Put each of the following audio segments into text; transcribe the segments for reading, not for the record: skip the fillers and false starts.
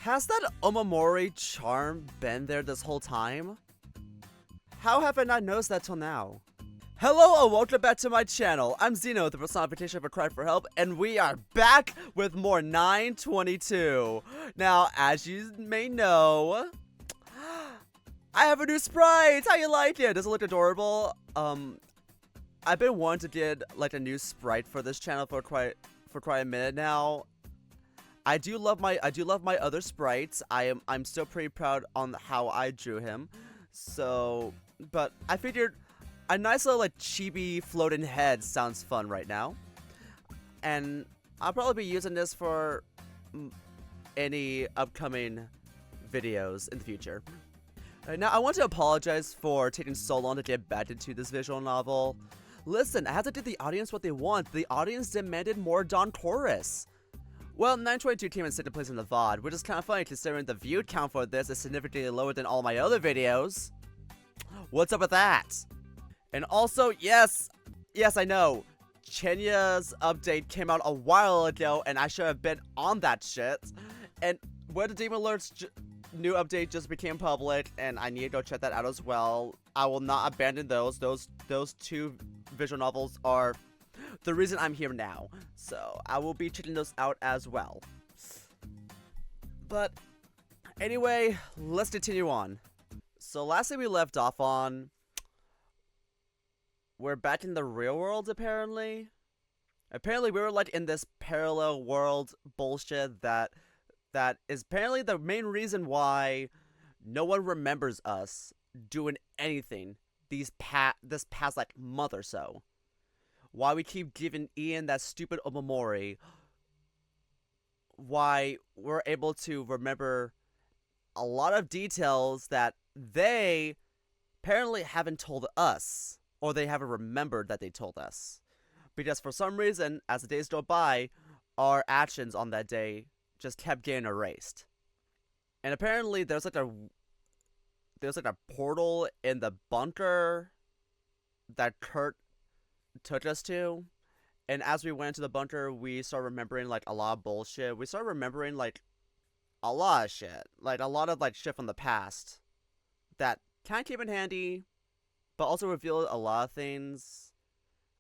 Has that Omamori charm been there this whole time? How have I not noticed that till now? Hello and welcome back to my channel. I'm Xeno, the personification of a cry for help, and we are back with more 922. Now, as you may know, I have a new sprite. How you like it? Does it look adorable? I've been wanting to get like a new sprite for this channel for quite a minute now. I do love my other sprites. I'm still pretty proud on how I drew him. So, but I figured a nice little like chibi floating head sounds fun right now. And I'll probably be using this for any upcoming videos in the future. Now, I want to apologize for taking so long to get back into this visual novel. Listen, I have to give the audience what they want. The audience demanded more Don Chorus. Well, 922 came in second place in the VOD, which is kind of funny considering the view count for this is significantly lower than all my other videos. What's up with that? And also, yes, I know, Chenya's update came out a while ago, and I should have been on that shit. And where the Demon Alert's new update just became public, and I need to go check that out as well. I will not abandon those. Those two visual novels are the reason I'm here now. So I will be checking those out as well. But anyway, let's continue on. So last thing we left off on, we're back in the real world apparently. Apparently we were like in this parallel world bullshit that is apparently the main reason why no one remembers us doing anything this past like month or so. Why we keep giving Ian that stupid Omamori. Why we're able to remember a lot of details that they apparently haven't told us. Or they haven't remembered that they told us. Because for some reason, as the days go by, our actions on that day just kept getting erased. And apparently there's like a portal in the bunker that Kurt took us to. And as we went to the bunker, we started remembering like a lot of bullshit. We started remembering like a lot of shit. Like a lot of like shit from the past that kind of came in handy, but also revealed a lot of things.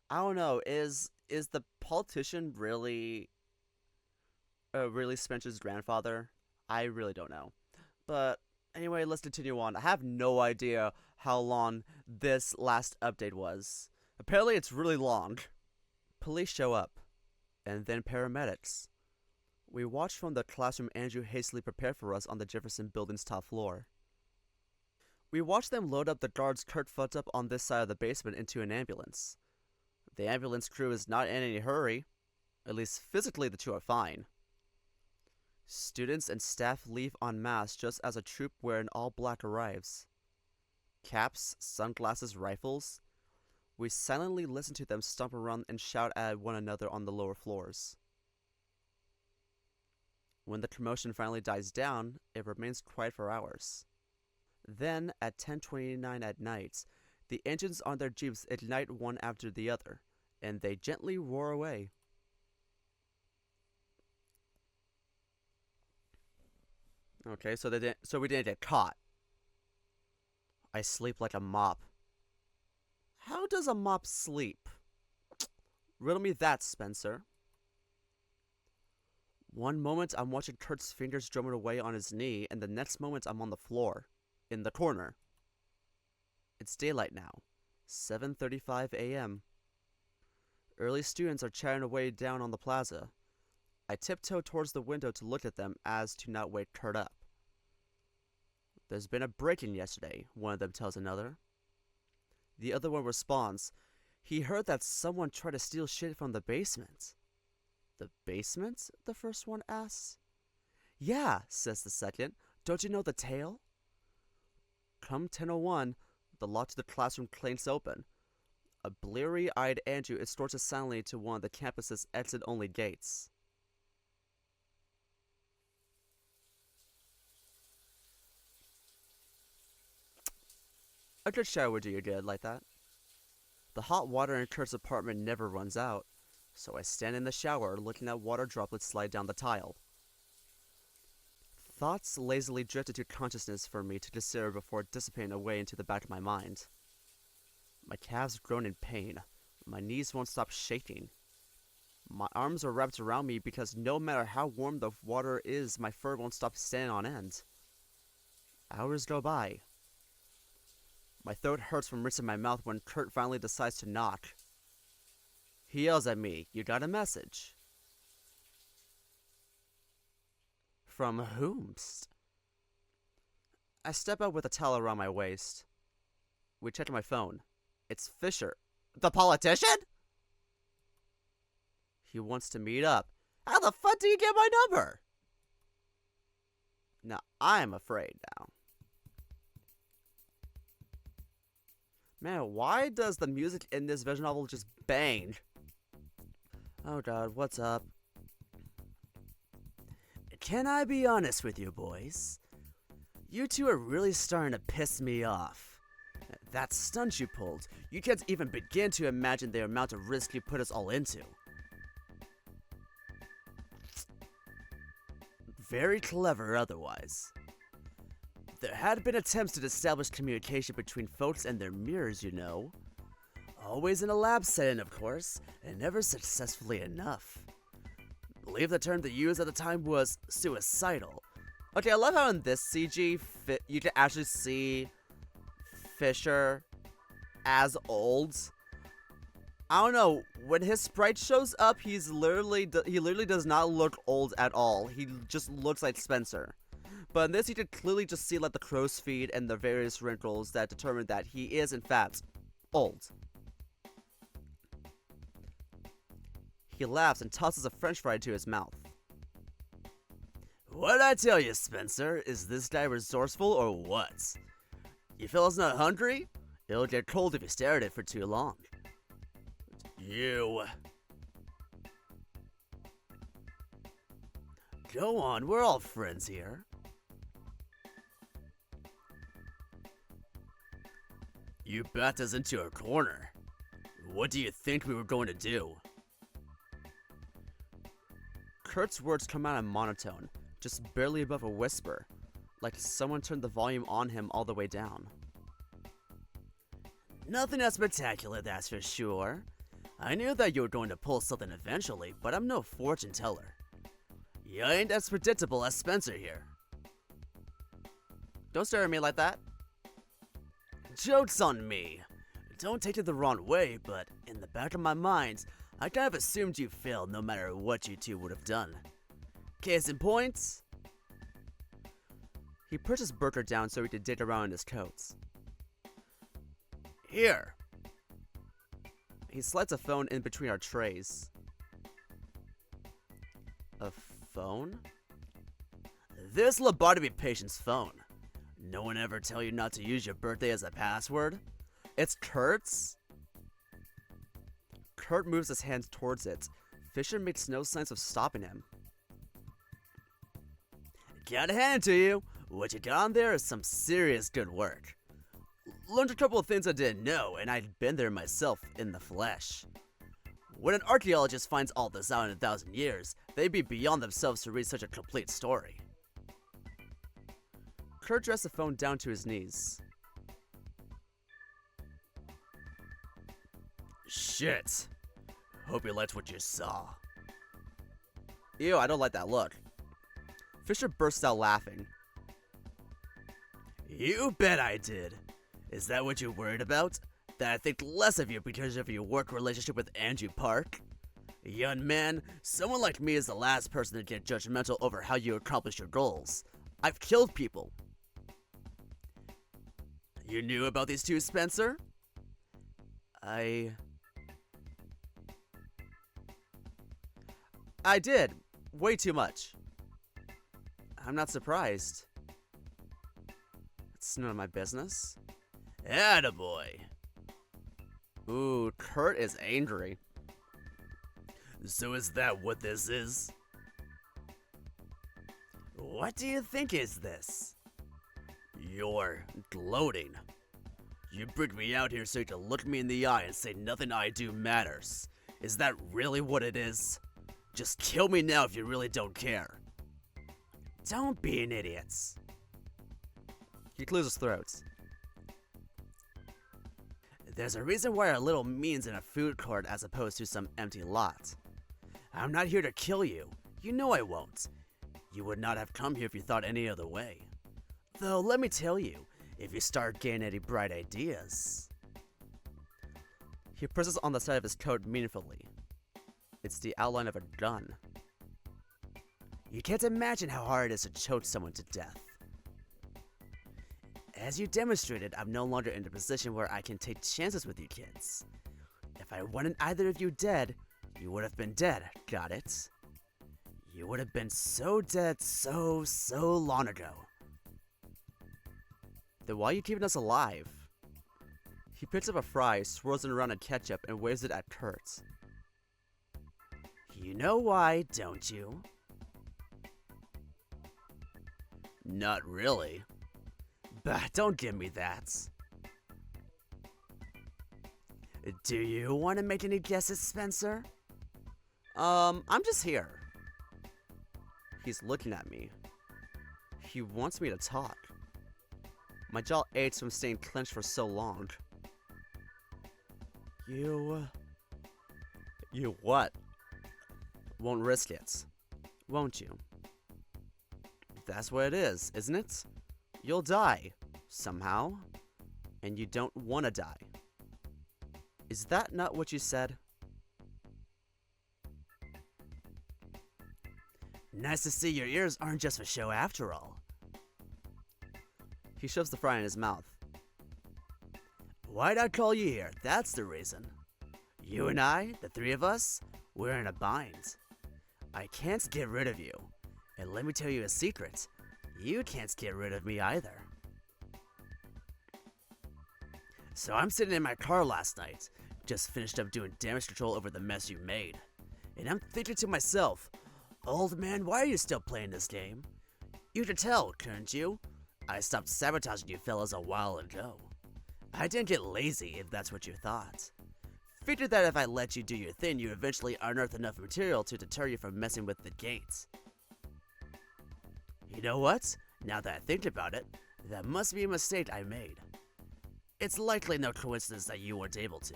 I don't know, is the politician really Spencer's grandfather? I really don't know. But anyway, let's continue on. I have no idea how long this last update was. Apparently it's really long. Police show up, and then paramedics. We watch from the classroom Andrew hastily prepared for us on the Jefferson building's top floor. We watch them load up the guards Kurt fucked up on this side of the basement into an ambulance. The ambulance crew is not in any hurry. At least physically the two are fine. Students and staff leave en masse just as a troop wearing all black arrives. Caps, sunglasses, rifles. We silently listen to them stomp around and shout at one another on the lower floors. When the commotion finally dies down, it remains quiet for hours. Then, at 10:29 at night, the engines on their jeeps ignite one after the other, and they gently roar away. Okay, so we didn't get caught. I sleep like a mop. How does a mop sleep? Riddle me that, Spencer. One moment I'm watching Kurt's fingers drumming away on his knee, and the next moment I'm on the floor, in the corner. It's daylight now, 7:35 a.m. Early students are chatting away down on the plaza. I tiptoe towards the window to look at them as to not wake Kurt up. There's been a break-in yesterday, one of them tells another. The other one responds, he heard that someone tried to steal shit from the basement. The basement? The first one asks. Yeah, says the second. Don't you know the tale? Come 10:01, the lock to the classroom clanks open. A bleary-eyed Andrew escorts us silently to one of the campus's exit-only gates. A good shower would do you good like that. The hot water in Kurt's apartment never runs out, so I stand in the shower looking at water droplets slide down the tile. Thoughts lazily drifted to consciousness for me to consider before dissipating away into the back of my mind. My calves groan in pain. My knees won't stop shaking. My arms are wrapped around me because no matter how warm the water is, my fur won't stop standing on end. Hours go by. My throat hurts from rinsing my mouth when Kurt finally decides to knock. He yells at me, "You got a message." From whomst? I step out with a towel around my waist. We check my phone. It's Fisher. The politician? He wants to meet up. How the fuck do you get my number? Now, I'm afraid now. Man, why does the music in this visual novel just bang? Oh god, what's up? Can I be honest with you, boys? You two are really starting to piss me off. That stunt you pulled, you can't even begin to imagine the amount of risk you put us all into. Very clever otherwise. There had been attempts to establish communication between folks and their mirrors, you know. Always in a lab setting, of course, and never successfully enough. I believe the term they used at the time was suicidal. Okay, I love how in this CG, you can actually see Fisher as old. I don't know, when his sprite shows up, he literally does not look old at all. He just looks like Spencer. But in this, you can clearly just see like the crow's feet and the various wrinkles that determine that he is, in fact, old. He laughs and tosses a french fry to his mouth. What'd I tell you, Spencer? Is this guy resourceful or what? You fellas not hungry? It'll get cold if you stare at it for too long. You. Go on, we're all friends here. You backed us into a corner. What do you think we were going to do? Kurt's words come out in monotone, just barely above a whisper, like someone turned the volume on him all the way down. Nothing as spectacular, that's for sure. I knew that you were going to pull something eventually, but I'm no fortune teller. You ain't as predictable as Spencer here. Don't stare at me like that. Joke's on me. Don't take it the wrong way, but in the back of my mind, I kind of assumed you failed no matter what you two would have done. Case in point. He pushed his burger down so he could dig around in his coats. Here. He slides a phone in between our trays. A phone? This lobotomy patient's phone. No one ever tell you not to use your birthday as a password? It's Kurt's? Kurt moves his hands towards it. Fisher makes no signs of stopping him. Gotta hand it to you. What you got on there is some serious good work. Learned a couple of things I didn't know, and I'd been there myself in the flesh. When an archaeologist finds all this out in 1,000 years, they'd be beyond themselves to read such a complete story. Kurt dressed the phone down to his knees. Shit. Hope you liked what you saw. Ew, I don't like that look. Fisher bursts out laughing. You bet I did. Is that what you're worried about? That I think less of you because of your work relationship with Andrew Park? Young man, someone like me is the last person to get judgmental over how you accomplish your goals. I've killed people. You knew about these two, Spencer? I did. Way too much. I'm not surprised. It's none of my business. Attaboy. Ooh, Kurt is angry. So is that what this is? What do you think is this? You're gloating. You bring me out here so you can look me in the eye and say nothing I do matters. Is that really what it is? Just kill me now if you really don't care. Don't be an idiot. He clears his throat. There's a reason why our little mean's in a food court as opposed to some empty lot. I'm not here to kill you. You know I won't. You would not have come here if you thought any other way. Though, let me tell you, if you start getting any bright ideas... He presses on the side of his coat meaningfully. It's the outline of a gun. You can't imagine how hard it is to choke someone to death. As you demonstrated, I'm no longer in a position where I can take chances with you kids. If I wanted either of you dead, you would have been dead, got it? You would have been so dead so long ago. Then why are you keeping us alive? He picks up a fry, swirls it around in ketchup, and waves it at Kurt. You know why, don't you? Not really. Bah, don't give me that. Do you want to make any guesses, Spencer? I'm just here. He's looking at me. He wants me to talk. My jaw aches from staying clenched for so long. You what? Won't risk it, won't you? That's what it is, isn't it? You'll die, somehow, and you don't want to die. Is that not what you said? Nice to see your ears aren't just for show after all. He shoves the fry in his mouth. Why'd I call you here? That's the reason. You and I, the three of us, we're in a bind. I can't get rid of you. And let me tell you a secret. You can't get rid of me either. So I'm sitting in my car last night, just finished up doing damage control over the mess you made. And I'm thinking to myself, old man, why are you still playing this game? You could tell, couldn't you? I stopped sabotaging you fellas a while ago. I didn't get lazy, if that's what you thought. Figured that if I let you do your thing, you eventually unearth enough material to deter you from messing with the gates. You know what? Now that I think about it, that must be a mistake I made. It's likely no coincidence that you weren't able to.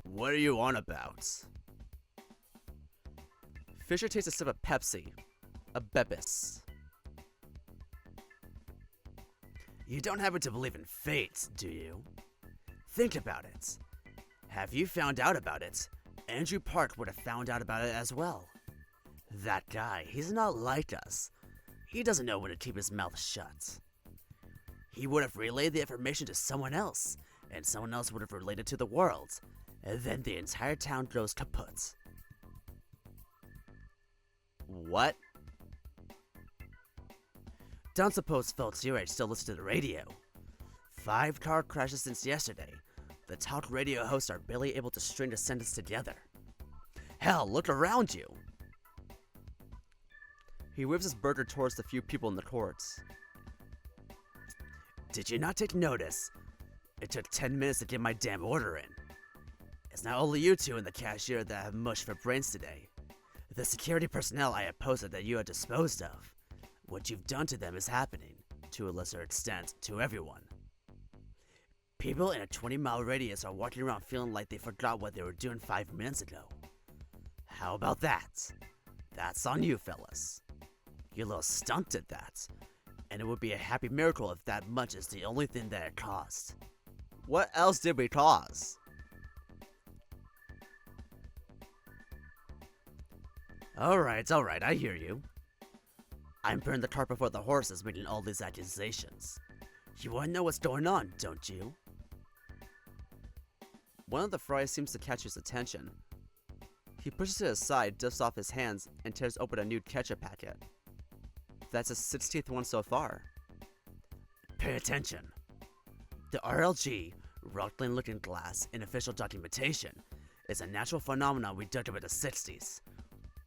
What are you on about? Fisher takes a sip of Pepsi. A Bebis. You don't happen to believe in fate, do you? Think about it. Have you found out about it? Andrew Park would have found out about it as well. That guy, he's not like us. He doesn't know when to keep his mouth shut. He would have relayed the information to someone else, and someone else would have relayed it to the world, and then the entire town goes kaput. What? Don't suppose folks your age still listen to the radio. 5 car crashes since yesterday. The talk radio hosts are barely able to string a sentence together. Hell, look around you! He waves his burger towards the few people in the courts. Did you not take notice? It took 10 minutes to get my damn order in. It's not only you two and the cashier that have mush for brains today. The security personnel I have posted that you had disposed of. What you've done to them is happening, to a lesser extent, to everyone. People in a 20-mile radius are walking around feeling like they forgot what they were doing 5 minutes ago. How about that? That's on you, fellas. You're a little stumped at that, and it would be a happy miracle if that much is the only thing that it caused. What else did we cause? Alright, I hear you. I'm putting the cart before the horses making all these accusations. You wanna know what's going on, don't you? One of the fries seems to catch his attention. He pushes it aside, dusts off his hands, and tears open a new ketchup packet. That's his 16th one so far. Pay attention. The RLG, Rockland Looking Glass, in official documentation, is a natural phenomenon we dug up in the 60s.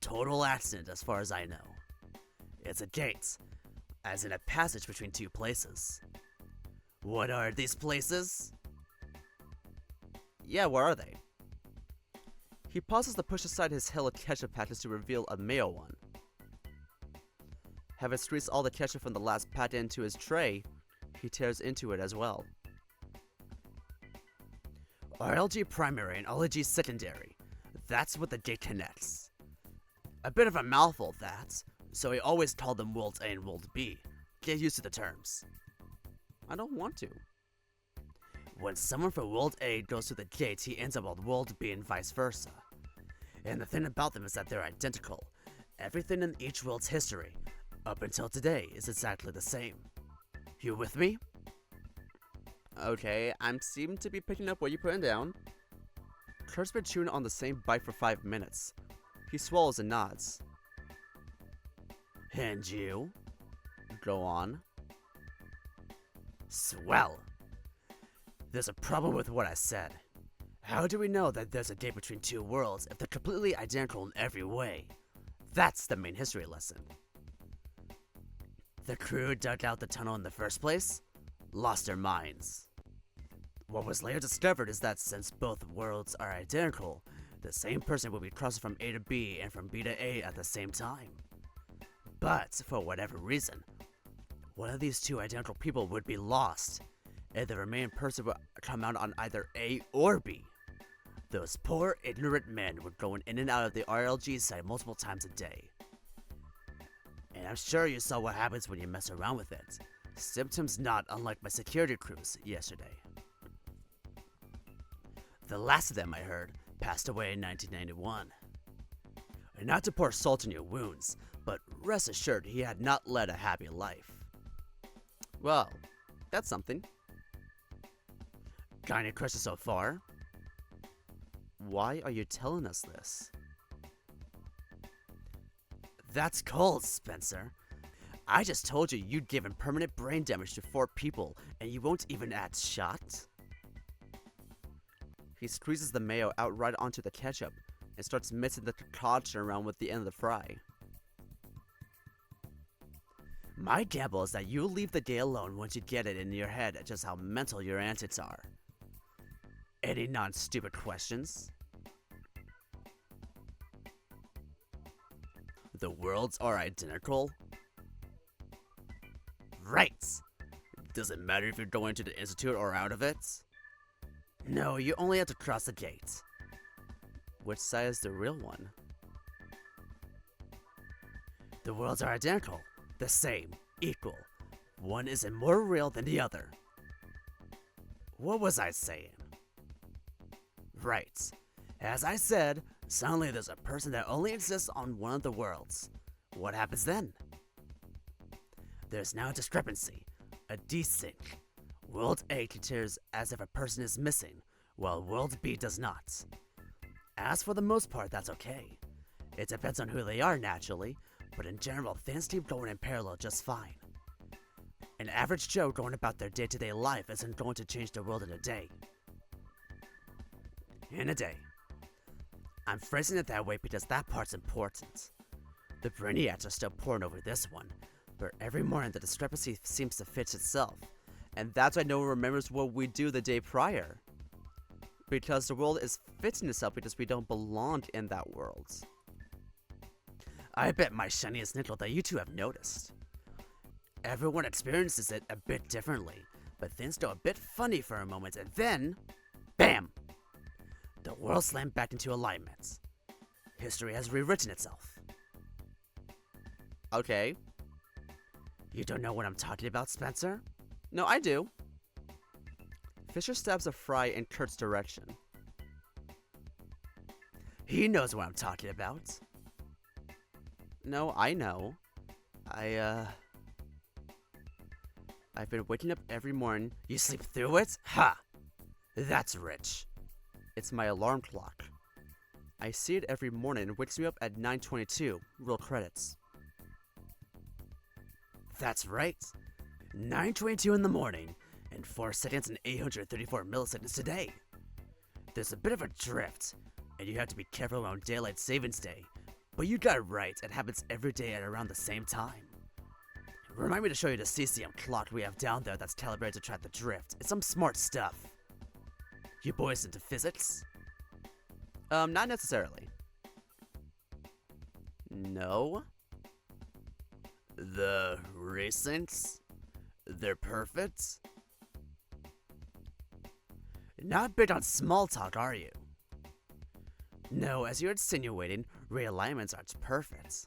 Total accident as far as I know. It's a gate, as in a passage between 2 places. What are these places? Yeah, where are they? He pauses to push aside his hill of ketchup packets to reveal a mayo one. Having squeezed all the ketchup from the last packet into his tray, he tears into it as well. RLG primary and LG secondary. That's what the gate connects. A bit of a mouthful, that, so he always called them World A and World B. Get used to the terms. I don't want to. When someone from World A goes through the gate, he ends up on World B and vice versa. And the thing about them is that they're identical. Everything in each world's history, up until today, is exactly the same. You with me? Okay, I seem to be picking up what you're putting down. Kurt's been chewing on the same bite for 5 minutes. He swallows and nods. And you? Go on. Swell. There's a problem with what I said. How do we know that there's a gate between two worlds if they're completely identical in every way? That's the main history lesson. The crew dug out the tunnel in the first place, lost their minds. What was later discovered is that since both worlds are identical, the same person will be crossing from A to B and from B to A at the same time. But, for whatever reason, one of these two identical people would be lost, and the remaining person would come out on either A or B. Those poor, ignorant men were going in and out of the RLG site multiple times a day. And I'm sure you saw what happens when you mess around with it. Symptoms not unlike my security crews yesterday. The last of them, I heard, passed away in 1991. And not to pour salt in your wounds, but rest assured he had not led a happy life. Well, that's something. Got any questions so far? Why are you telling us this? That's cold, Spencer. I just told you you'd given permanent brain damage to 4 people, and you won't even add shocked? He squeezes the mayo out right onto the ketchup and starts mixing the concoction around with the end of the fry. My gamble is that you'll leave the day alone once you get it in your head just how mental your antics are. Any non-stupid questions? The worlds are identical? Right! Does it matter if you're going to the Institute or out of it? No, you only have to cross the gate. Which side is the real one? The worlds are identical, the same, equal. One isn't more real than the other. What was I saying? Right. As I said, suddenly there's a person that only exists on one of the worlds. What happens then? There's now a discrepancy, a desync. World A considers as if a person is missing, while World B does not. As for the most part, that's okay. It depends on who they are, naturally, but in general, things keep going in parallel just fine. An average Joe going about their day-to-day life isn't going to change the world in a day. In a day. I'm phrasing it that way because that part's important. The brainiacs are still poring over this one, but every morning the discrepancy seems to fix itself, and that's why no one remembers what we do the day prior. Because the world is fixing itself because we don't belong in that world. I bet my shiniest nickel that you two have noticed. Everyone experiences it a bit differently, but things go a bit funny for a moment and then, BAM! The world slammed back into alignment. History has rewritten itself. Okay. You don't know what I'm talking about, Spencer? No, I do. Fisher stabs a fry in Kurt's direction. He knows what I'm talking about. No, I know. I've been waking up every morning. You sleep through it? Ha! That's rich. It's my alarm clock. I see it every morning and wakes me up at 9:22. Real credits. That's right. 9:22 in the morning, and 4 seconds and 834 milliseconds today. There's a bit of a drift, and you have to be careful around daylight savings day, but you got it right. It happens every day at around the same time. Remind me to show you the CCM clock we have down there that's calibrated to track the drift. It's some smart stuff. You boys into physics? Not necessarily. No. The recents? They're perfect? Not big on small talk, are you? No, as you're insinuating, realignments aren't perfect.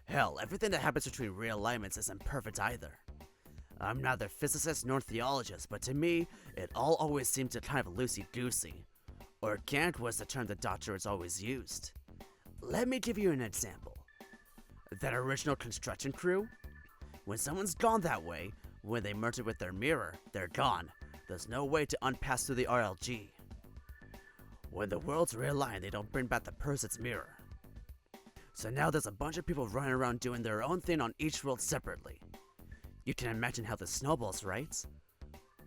Hell, everything that happens between realignments isn't perfect either. I'm neither physicist nor theologist, but to me, it all always seemed to kind of loosey-goosey. Organic was the term the Doctor has always used. Let me give you an example. That original construction crew? When someone's gone that way, when they merge it with their mirror, they're gone. There's no way to unpass through the RLG. When the worlds realign, they don't bring back the person's mirror. So now there's a bunch of people running around doing their own thing on each world separately. You can imagine how this snowballs, right?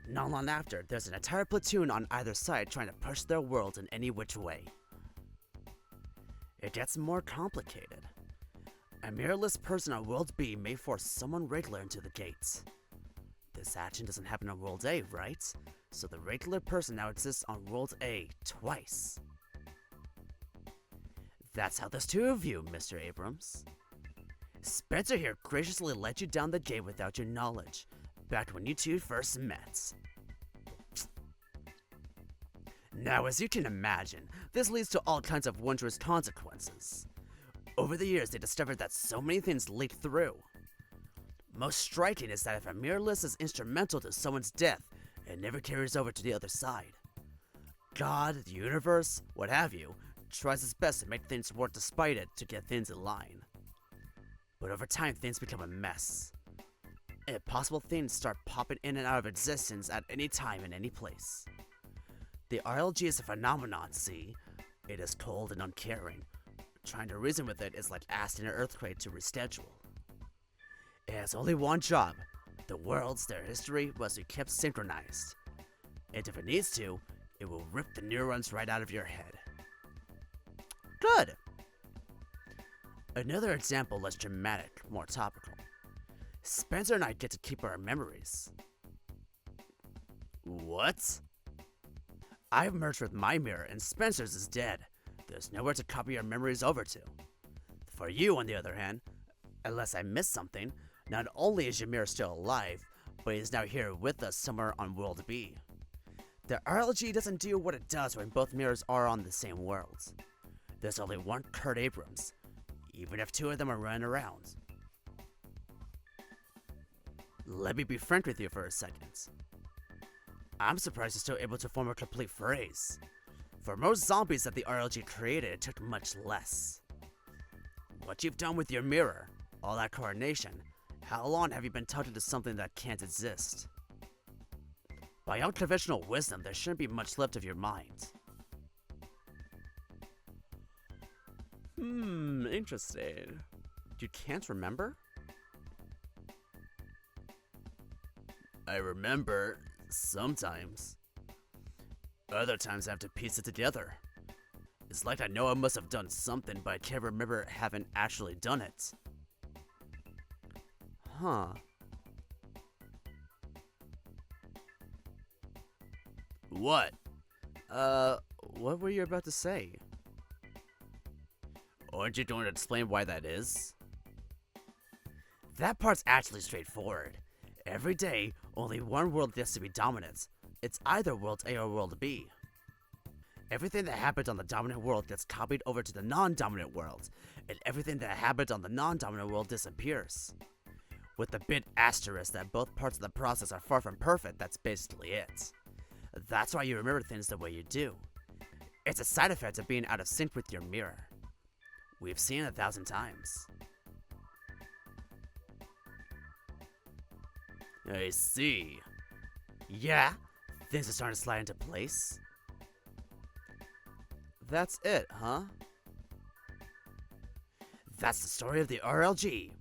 Not long after, there's an entire platoon on either side trying to push their world in any which way. It gets more complicated. A mirrorless person on World B may force someone regular into the gates. This action doesn't happen on World A, right? So the regular person now exists on World A twice. That's how there's two of you, Mr. Abrams. Spencer here graciously let you down the gate without your knowledge, back when you two first met. Now, as you can imagine, this leads to all kinds of wondrous consequences. Over the years, they discovered that so many things leak through. Most striking is that if a mirrorless is instrumental to someone's death, it never carries over to the other side. God, the universe, what have you, tries its best to make things work despite it to get things in line. But over time, things become a mess. Impossible things start popping in and out of existence at any time and any place. The RLG is a phenomenon, see? It is cold and uncaring. Trying to reason with it is like asking an earthquake to reschedule. It has only one job. The worlds, their history, must be kept synchronized. And if it needs to, it will rip the neurons right out of your head. Good! Another example less dramatic, more topical. Spencer and I get to keep our memories. What? I've merged with my mirror and Spencer's is dead. There's nowhere to copy our memories over to. For you, on the other hand, unless I missed something, not only is your mirror still alive, but he's now here with us somewhere on World B. The RLG doesn't do what it does when both mirrors are on the same world. There's only one Kurt Abrams, even if two of them are running around. Let me be frank with you for a second. I'm surprised you're still able to form a complete phrase. For most zombies that the RLG created, it took much less. What you've done with your mirror, all that coordination, how long have you been tucked into something that can't exist? By unconventional wisdom, there shouldn't be much left of your mind. Interesting. You can't remember? I remember, sometimes. Other times I have to piece it together. It's like I know I must have done something, but I can't remember having actually done it. Huh. What? What were you about to say? Aren't you going to explain why that is? That part's actually straightforward. Every day, only one world gets to be dominant. It's either World A or World B. Everything that happens on the dominant world gets copied over to the non-dominant world, and everything that happens on the non-dominant world disappears. With the big asterisk that both parts of the process are far from perfect, that's basically it. That's why you remember things the way you do. It's a side effect of being out of sync with your mirror. We've seen it 1,000 times. I see. Yeah, things are starting to slide into place. That's it, huh? That's the story of the RLG.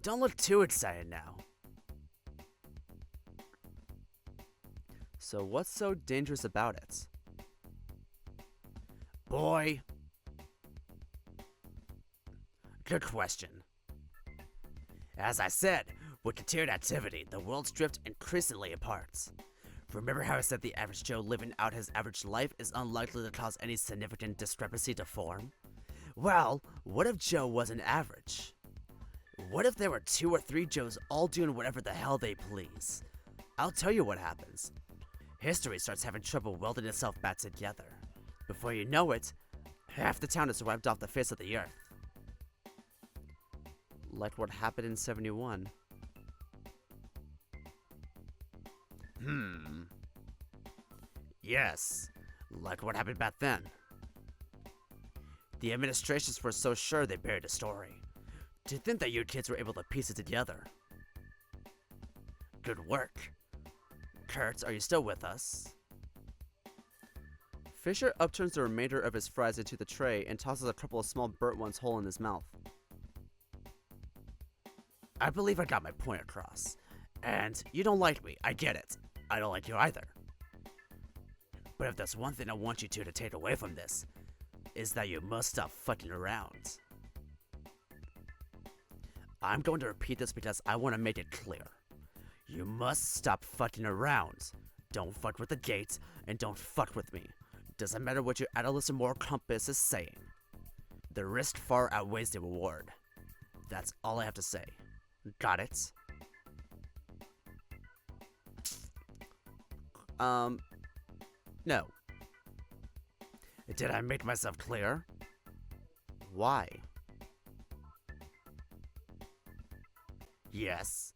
Don't look too excited now. So what's so dangerous about it? Boy. Good question. As I said, with continued activity, the worlds drift increasingly apart. Remember how I said the average Joe living out his average life is unlikely to cause any significant discrepancy to form? Well, what if Joe wasn't average? What if there were 2 or 3 Joes all doing whatever the hell they please? I'll tell you what happens. History starts having trouble welding itself back together. Before you know it, half the town is wiped off the face of the earth. Like what happened in 71. Yes, like what happened back then. The administrations were so sure they buried the story. To think that you kids were able to piece it together. Good work. Kurt, are you still with us? Fisher upturns the remainder of his fries into the tray and tosses a couple of small burnt ones whole in his mouth. I believe I got my point across. And you don't like me, I get it. I don't like you either. But if there's one thing I want you two to take away from this, is that you must stop fucking around. I'm going to repeat this because I want to make it clear. You must stop fucking around. Don't fuck with the gates, and don't fuck with me. Doesn't matter what your adolescent moral compass is saying. The risk far outweighs the reward. That's all I have to say. Got it? No. Did I make myself clear? Why? Yes.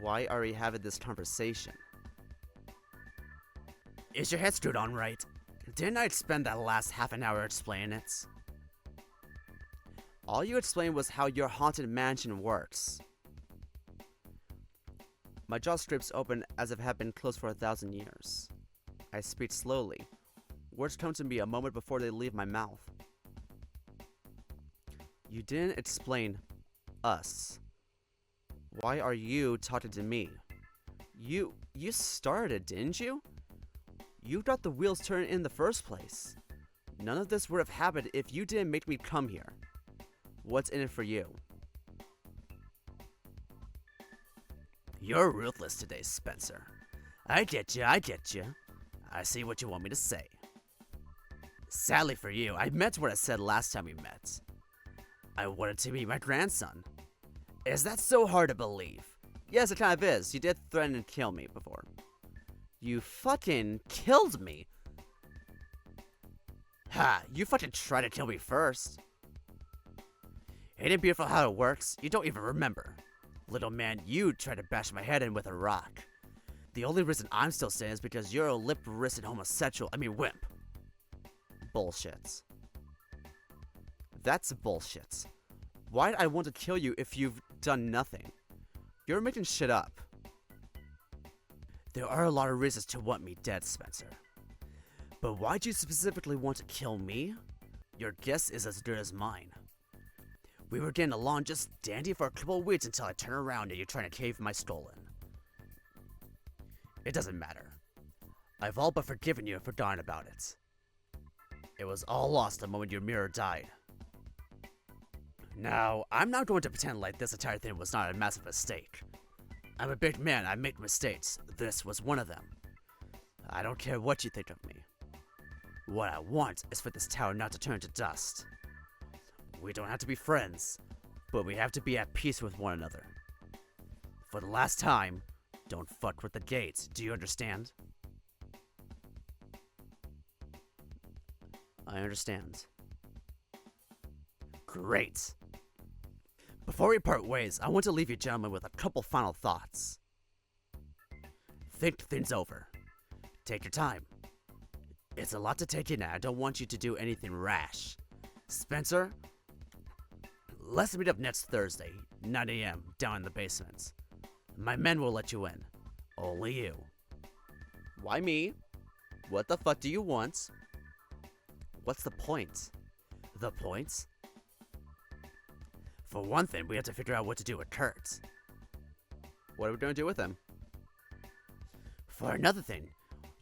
Why are we having this conversation? Is your head screwed on right? Didn't I spend that last half an hour explaining it? All you explained was how your haunted mansion works. My jaw scrapes open as if it had been closed for 1,000 years. I speak slowly. Words come to me a moment before they leave my mouth. You didn't explain us. Why are you talking to me? You started, didn't you? You got the wheels turning in the first place. None of this would have happened if you didn't make me come here. What's in it for you? You're ruthless today, Spencer. I get you. I see what you want me to say. Sadly for you, I meant what I said last time we met. I wanted to meet my grandson. Is that so hard to believe? Yes, it kind of is. You did threaten to kill me before. You fucking killed me. Ha, you fucking tried to kill me first. Ain't it beautiful how it works? You don't even remember. Little man, you tried to bash my head in with a rock. The only reason I'm still saying is because you're a lip-wristed wimp. Bullshit. That's bullshit. Why'd I want to kill you if you've done nothing? You're making shit up. There are a lot of reasons to want me dead, Spencer. But why'd you specifically want to kill me? Your guess is as good as mine. We were getting along just dandy for a couple of weeks until I turn around and you're trying to cave my skull in. It doesn't matter. I've all but forgiven you and forgotten about it. It was all lost the moment your mirror died. Now, I'm not going to pretend like this entire thing was not a massive mistake. I'm a big man, I make mistakes. This was one of them. I don't care what you think of me. What I want is for this tower not to turn to dust. We don't have to be friends, but we have to be at peace with one another. For the last time, don't fuck with the gates, do you understand? I understand. Great! Before we part ways, I want to leave you gentlemen with a couple final thoughts. Think things over. Take your time. It's a lot to take in and I don't want you to do anything rash. Spencer, let's meet up next Thursday, 9 a.m., down in the basement. My men will let you in. Only you. Why me? What the fuck do you want? What's the point? The point? For one thing, we have to figure out what to do with Kurt. What are we going to do with him? For another thing,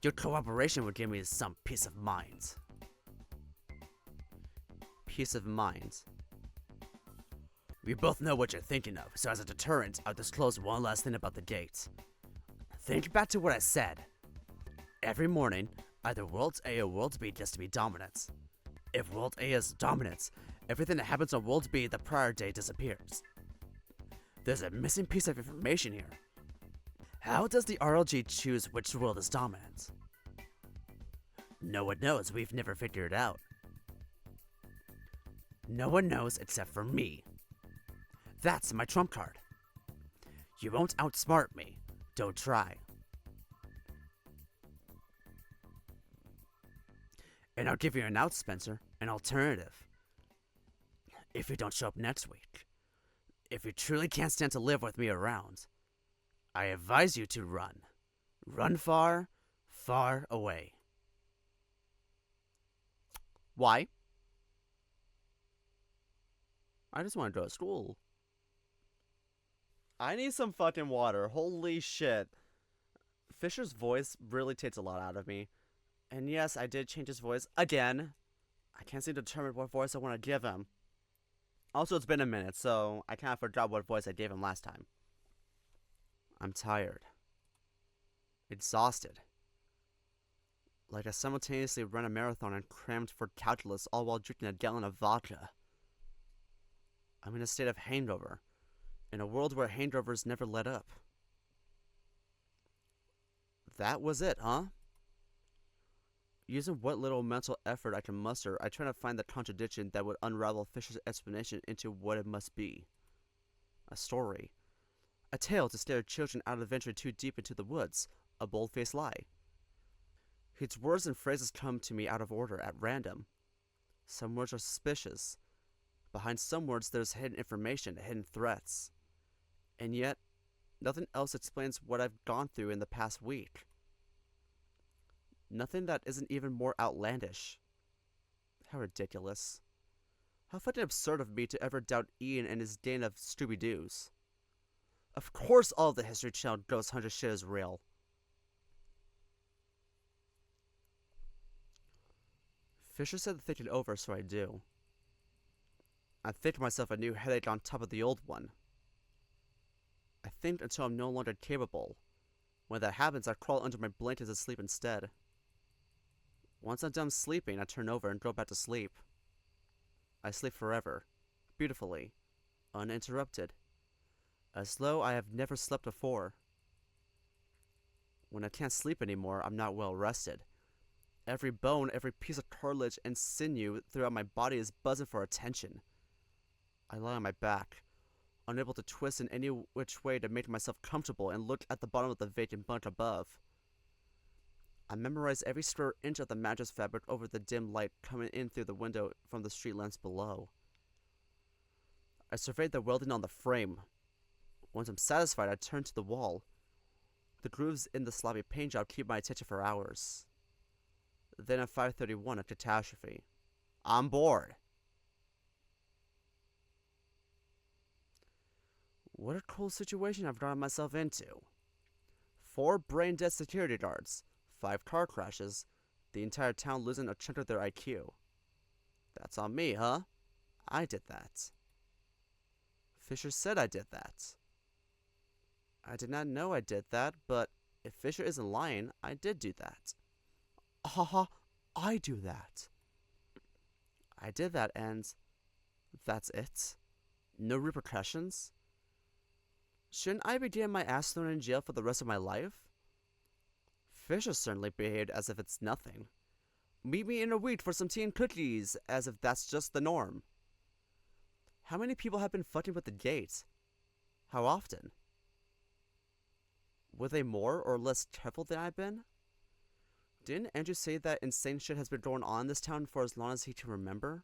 your cooperation would give me some peace of mind. Peace of mind? We both know what you're thinking of, so as a deterrent, I'll disclose one last thing about the gate. Think back to what I said. Every morning, either World A or World B gets to be dominant. If World A is dominant, everything that happens on World B the prior day disappears. There's a missing piece of information here. How does the RLG choose which world is dominant? No one knows, we've never figured it out. No one knows except for me. That's my trump card. You won't outsmart me. Don't try. And I'll give you an out, Spencer, an alternative. If you don't show up next week, if you truly can't stand to live with me around, I advise you to run. Run far, far away. Why? I just want to go to school. I need some fucking water. Holy shit. Fisher's voice really takes a lot out of me. And yes, I did change his voice again. I can't seem to determine what voice I want to give him. Also, it's been a minute, so I kind of forgot what voice I gave him last time. I'm tired. Exhausted. Like I simultaneously ran a marathon and crammed for calculus all while drinking a gallon of vodka. I'm in a state of hangover. In a world where hangovers never let up. That was it, huh? Using what little mental effort I can muster, I try to find the contradiction that would unravel Fisher's explanation into what it must be. A story. A tale to scare children out of venturing too deep into the woods. A bold-faced lie. His words and phrases come to me out of order, at random. Some words are suspicious. Behind some words there's hidden information, hidden threats. And yet, nothing else explains what I've gone through in the past week. Nothing that isn't even more outlandish. How ridiculous. How fucking absurd of me to ever doubt Ian and his gang of Scooby-Doos. Of course all of the History Channel ghost hunter shit is real. Fisher said to think it over, so I do. I think myself a new headache on top of the old one. I think until I'm no longer capable. When that happens, I crawl under my blankets and sleep instead. Once I'm done sleeping, I turn over and go back to sleep. I sleep forever, beautifully, uninterrupted, as though I have never slept before. When I can't sleep anymore, I'm not well rested. Every bone, every piece of cartilage and sinew throughout my body is buzzing for attention. I lie on my back, unable to twist in any which way to make myself comfortable, and look at the bottom of the vacant bunk above. I memorize every square inch of the mattress fabric over the dim light coming in through the window from the street lamps below. I survey the welding on the frame. Once I'm satisfied, I turn to the wall. The grooves in the sloppy paint job keep my attention for hours. Then at 5:31, a catastrophe. I'm bored. What a cool situation I've gotten myself into. 4 brain-dead security guards, 5 car crashes, the entire town losing a chunk of their IQ. That's on me, huh? I did that. Fisher said I did that. I did not know I did that, but if Fisher isn't lying, I did do that. Haha, I do that. I did that, and that's it? No repercussions? Shouldn't I be getting my ass thrown in jail for the rest of my life? Fisher certainly behaved as if it's nothing. Meet me in a week for some tea and cookies, as if that's just the norm. How many people have been fucking with the gate? How often? Were they more or less careful than I've been? Didn't Andrew say that insane shit has been going on in this town for as long as he can remember?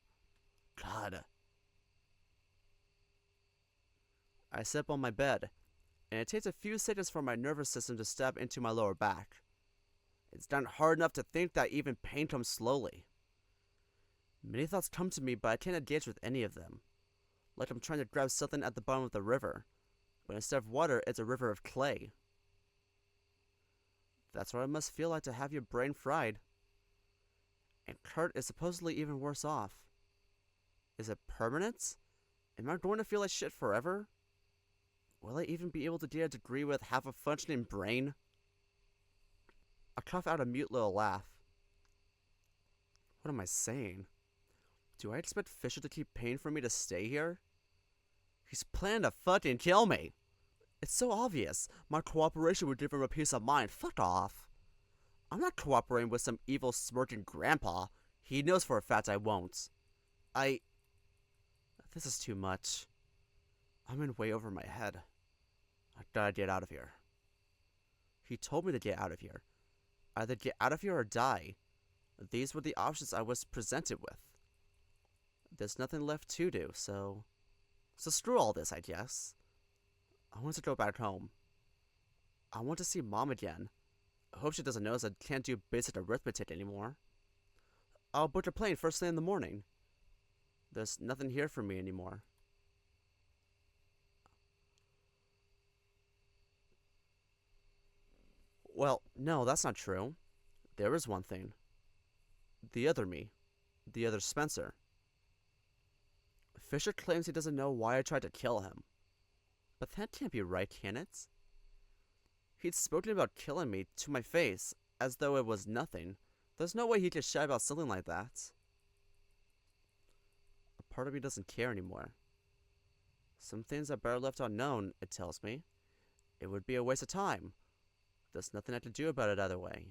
God. I sit up on my bed, and it takes a few seconds for my nervous system to step into my lower back. It's not hard enough to think that even pain comes slowly. Many thoughts come to me, but I can't engage with any of them. Like I'm trying to grab something at the bottom of the river, but instead of water, it's a river of clay. That's what it must feel like to have your brain fried. And Kurt is supposedly even worse off. Is it permanent? Am I going to feel like shit forever? Will I even be able to get a degree with half a functioning brain? I cough out a mute little laugh. What am I saying? Do I expect Fisher to keep paying for me to stay here? He's planning to fucking kill me! It's so obvious. My cooperation would give him a peace of mind. Fuck off. I'm not cooperating with some evil smirking grandpa. He knows for a fact I won't. This is too much. I'm in way over my head. I gotta get out of here. He told me to get out of here. Either get out of here or die. These were the options I was presented with. There's nothing left to do, so screw all this, I guess. I want to go back home. I want to see Mom again. I hope she doesn't notice I can't do basic arithmetic anymore. I'll book a plane first thing in the morning. There's nothing here for me anymore. Well, no, that's not true. There is one thing. The other me. The other Spencer. Fisher claims he doesn't know why I tried to kill him. But that can't be right, can it? He'd spoken about killing me to my face, as though it was nothing. There's no way he could shy about something like that. A part of me doesn't care anymore. Some things are better left unknown, it tells me. It would be a waste of time. There's nothing I can do about it either way.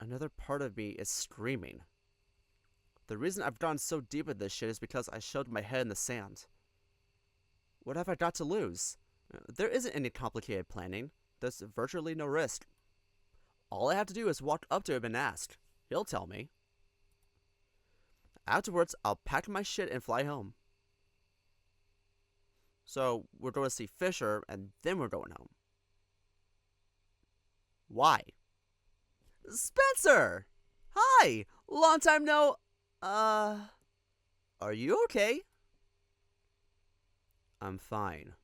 Another part of me is screaming. The reason I've gone so deep with this shit is because I shoved my head in the sand. What have I got to lose? There isn't any complicated planning. There's virtually no risk. All I have to do is walk up to him and ask. He'll tell me. Afterwards, I'll pack my shit and fly home. So, we're going to see Fisher, and then we're going home. Why? Spencer! Hi! Long time no... Are you okay? I'm fine.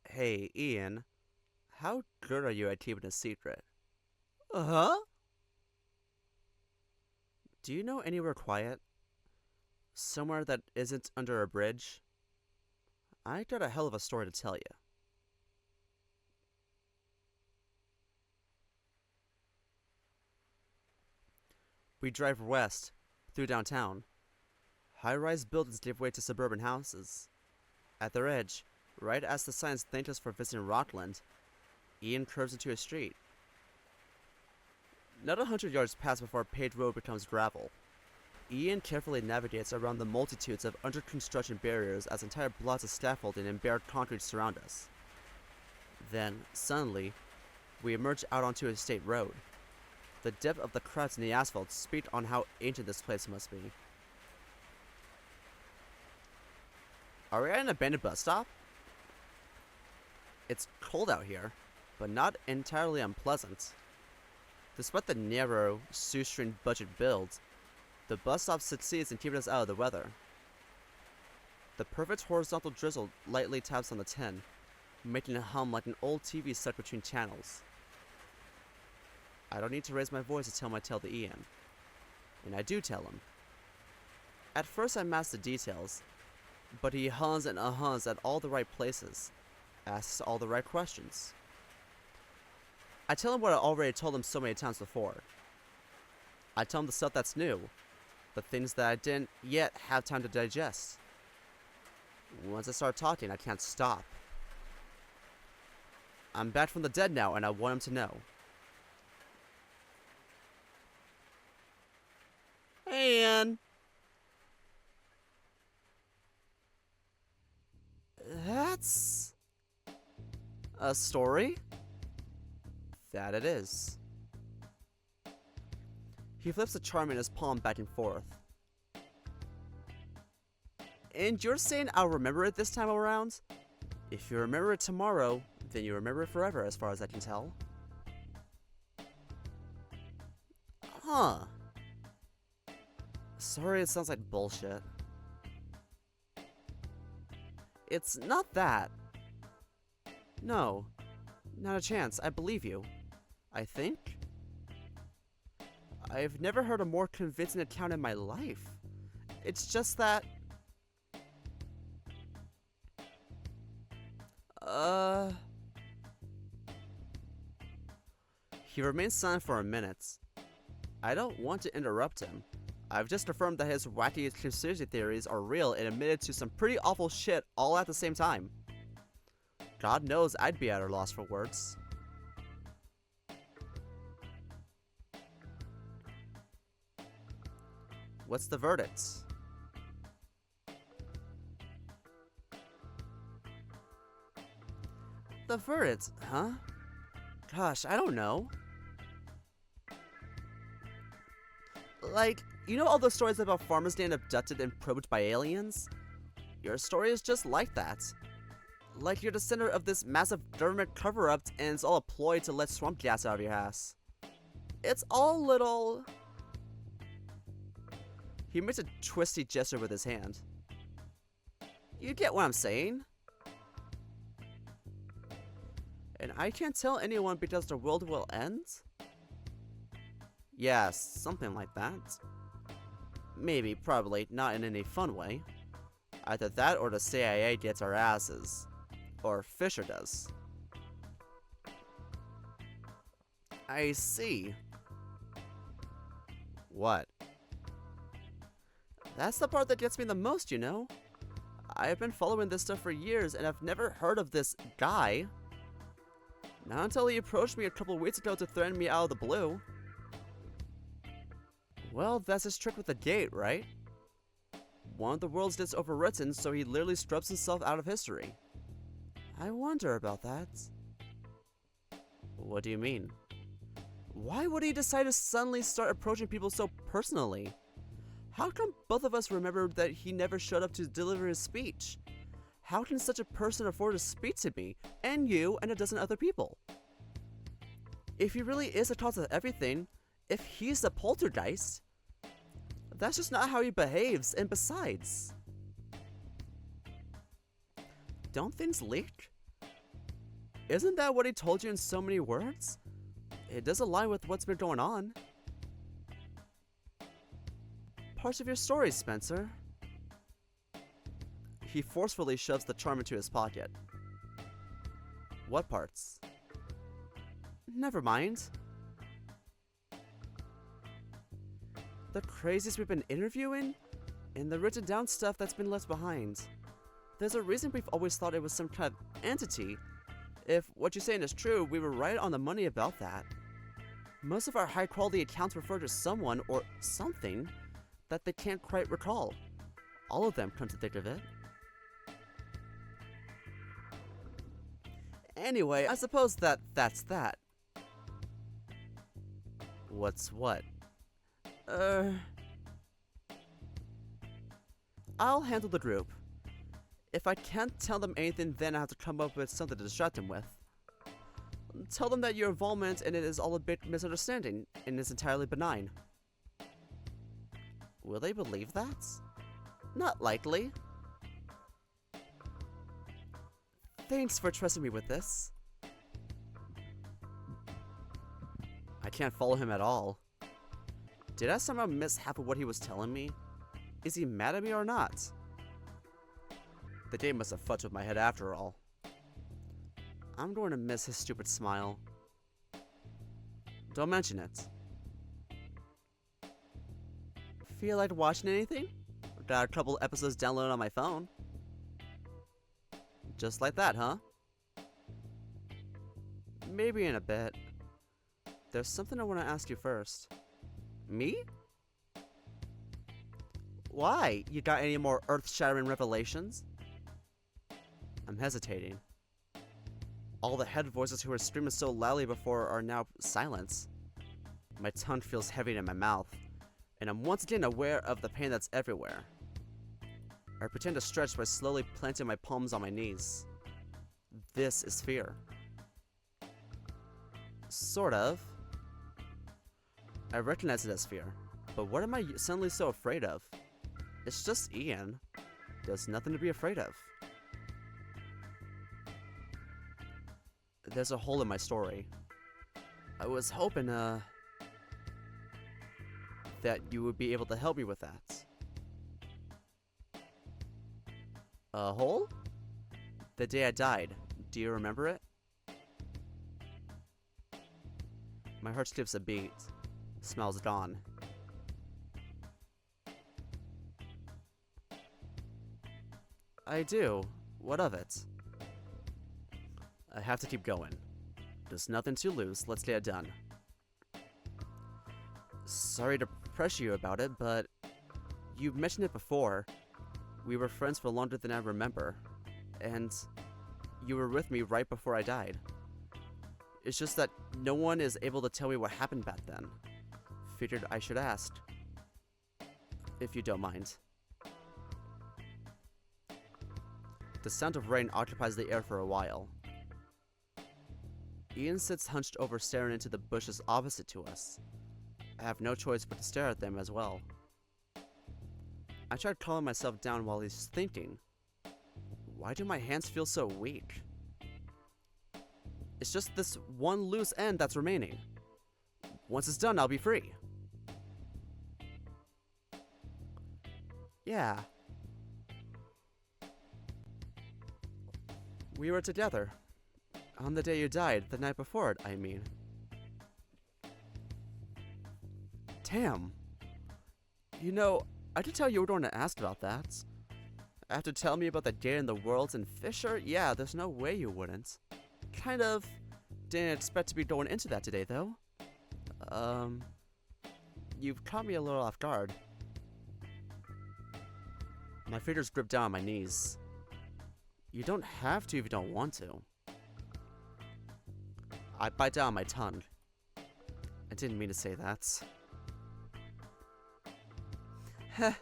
Hey, Ian. How good are you at keeping a secret? Uh-huh? Do you know anywhere quiet? Somewhere that isn't under a bridge? I got a hell of a story to tell you. We drive west, through downtown. High-rise buildings give way to suburban houses. At their edge, right as the signs thanked us for visiting Rockland, Ian curves into a street. Not 100 yards pass before a paved road becomes gravel. Ian carefully navigates around the multitudes of under-construction barriers as entire blocks of scaffolding and bare concrete surround us. Then, suddenly, we emerge out onto a state road. The depth of the cracks in the asphalt speak on how ancient this place must be. Are we at an abandoned bus stop? It's cold out here, but not entirely unpleasant. Despite the narrow, shoestring budget build, the bus stop succeeds in keeping us out of the weather. The perfect horizontal drizzle lightly taps on the tin, making it hum like an old TV stuck between channels. I don't need to raise my voice to tell my tale to Ian. And I do tell him. At first I mask the details, but he huns and huns at all the right places, asks all the right questions. I tell him what I already told him so many times before. I tell him the stuff that's new, the things that I didn't yet have time to digest. Once I start talking, I can't stop. I'm back from the dead now, and I want him to know. Hey, Ian. That's a story? That it is. He flips the charm in his palm back and forth. And you're saying I'll remember it this time around? If you remember it tomorrow, then you remember it forever as far as I can tell. Huh. Sorry, it sounds like bullshit. It's not that. No, not a chance. I believe you. I think. I've never heard a more convincing account in my life. It's just that... He remains silent for a minute. I don't want to interrupt him. I've just affirmed that his wacky conspiracy theories are real and admitted to some pretty awful shit all at the same time. God knows I'd be at a loss for words. What's the verdict? The verdict, huh? Gosh, I don't know. Like, you know all the stories about farmers getting abducted and probed by aliens? Your story is just like that. Like you're the center of this massive government cover-up and it's all a ploy to let swamp gas out of your ass. It's all a little... He makes a twisty gesture with his hand. You get what I'm saying? And I can't tell anyone because the world will end? Yeah, something like that. Maybe, probably, not in any fun way. Either that or the CIA gets our asses. Or Fisher does. I see. What? That's the part that gets me the most, you know? I've been following this stuff for years and I've never heard of this guy. Not until he approached me a couple weeks ago to threaten me out of the blue. Well, that's his trick with the gate, right? One of the worlds gets overwritten, so he literally scrubs himself out of history. I wonder about that. What do you mean? Why would he decide to suddenly start approaching people so personally? How come both of us remember that he never showed up to deliver his speech? How can such a person afford to speak to me, and you, and a dozen other people? If he really is the cause of everything, if he's the poltergeist, that's just not how he behaves, and besides... Don't things leak? Isn't that what he told you in so many words? It does align with what's been going on. Parts of your story, Spencer. He forcefully shoves the charm into his pocket. What parts? Never mind. The crazies we've been interviewing? And the written down stuff that's been left behind. There's a reason we've always thought it was some kind of entity. If what you're saying is true, we were right on the money about that. Most of our high quality accounts refer to someone or something that they can't quite recall. All of them, come to think of it. Anyway, I suppose that's that. What's what? I'll handle the group. If I can't tell them anything, then I have to come up with something to distract them with. Tell them that your involvement in it is all a big misunderstanding, and is entirely benign. Will they believe that? Not likely. Thanks for trusting me with this. I can't follow him at all. Did I somehow miss half of what he was telling me? Is he mad at me or not? The day must have fudged with my head after all. I'm going to miss his stupid smile. Don't mention it. Feel like watching anything? Got a couple episodes downloaded on my phone. Just like that, huh? Maybe in a bit. There's something I want to ask you first. Me? Why? You got any more earth-shattering revelations? I'm hesitating. All the head voices who were screaming so loudly before are now silent. My tongue feels heavy in my mouth, and I'm once again aware of the pain that's everywhere. I pretend to stretch by slowly planting my palms on my knees. This is fear. Sort of. I recognize it as fear, but what am I suddenly so afraid of? It's just Ian. There's nothing to be afraid of. There's a hole in my story. I was hoping, that you would be able to help me with that. A hole? The day I died. Do you remember it? My heart skips a beat. Smells dawn. I do. What of it? I have to keep going. There's nothing to lose. Let's get it done. Sorry to pressure you about it, but you've mentioned it before. We were friends for longer than I remember, and you were with me right before I died. It's just that no one is able to tell me what happened back then. Figured I should ask. If you don't mind. The sound of rain occupies the air for a while. Ian sits hunched over staring into the bushes opposite to us. I have no choice but to stare at them as well. I tried calming myself down while he's thinking. Why do my hands feel so weak? It's just this one loose end that's remaining. Once it's done, I'll be free. Yeah. We were together. On the day you died, the night before it, I mean. Damn. You know, I did tell you were going to ask about that. After telling me about the day in the worlds and Fisher, yeah, there's no way you wouldn't. Kind of didn't expect to be going into that today, though. You've caught me a little off guard. My fingers grip down on my knees. You don't have to if you don't want to. I bite down on my tongue. I didn't mean to say that. Heh.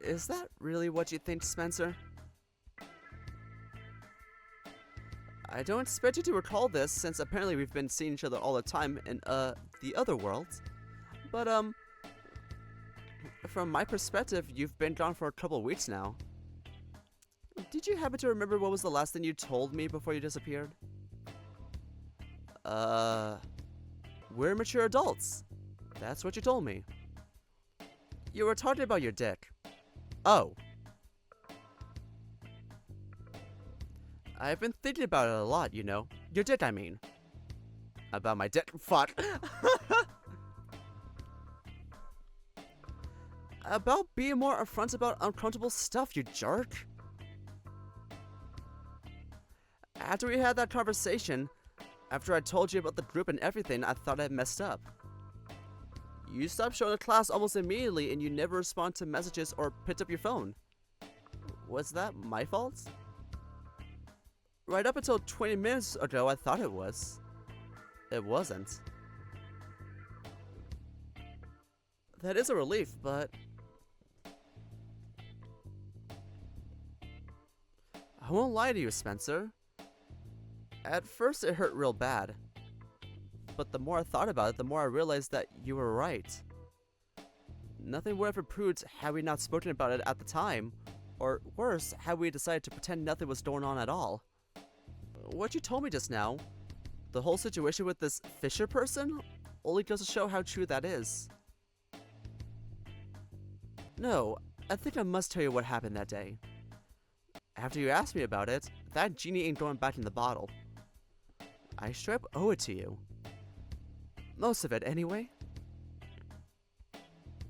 Is that really what you think, Spencer? I don't expect you to recall this, since apparently we've been seeing each other all the time in, the other worlds. But, from my perspective, you've been gone for a couple weeks now. Did you happen to remember what was the last thing you told me before you disappeared? We're mature adults. That's what you told me. You were talking about your dick. Oh. I've been thinking about it a lot, you know. Your dick, I mean. About my dick. Fuck. About being more upfront about uncomfortable stuff, you jerk. After we had that conversation, after I told you about the group and everything, I thought I'd messed up. You stopped showing the class almost immediately and you never respond to messages or picked up your phone. Was that my fault? Right up until 20 minutes ago, I thought it was. It wasn't. That is a relief, but... I won't lie to you, Spencer. At first, it hurt real bad. But the more I thought about it, the more I realized that you were right. Nothing would have improved had we not spoken about it at the time, or worse, had we decided to pretend nothing was going on at all. What you told me just now, the whole situation with this Fisher person, only goes to show how true that is. No, I think I must tell you what happened that day. After you asked me about it, that genie ain't going back in the bottle. I straight up owe it to you. Most of it, anyway.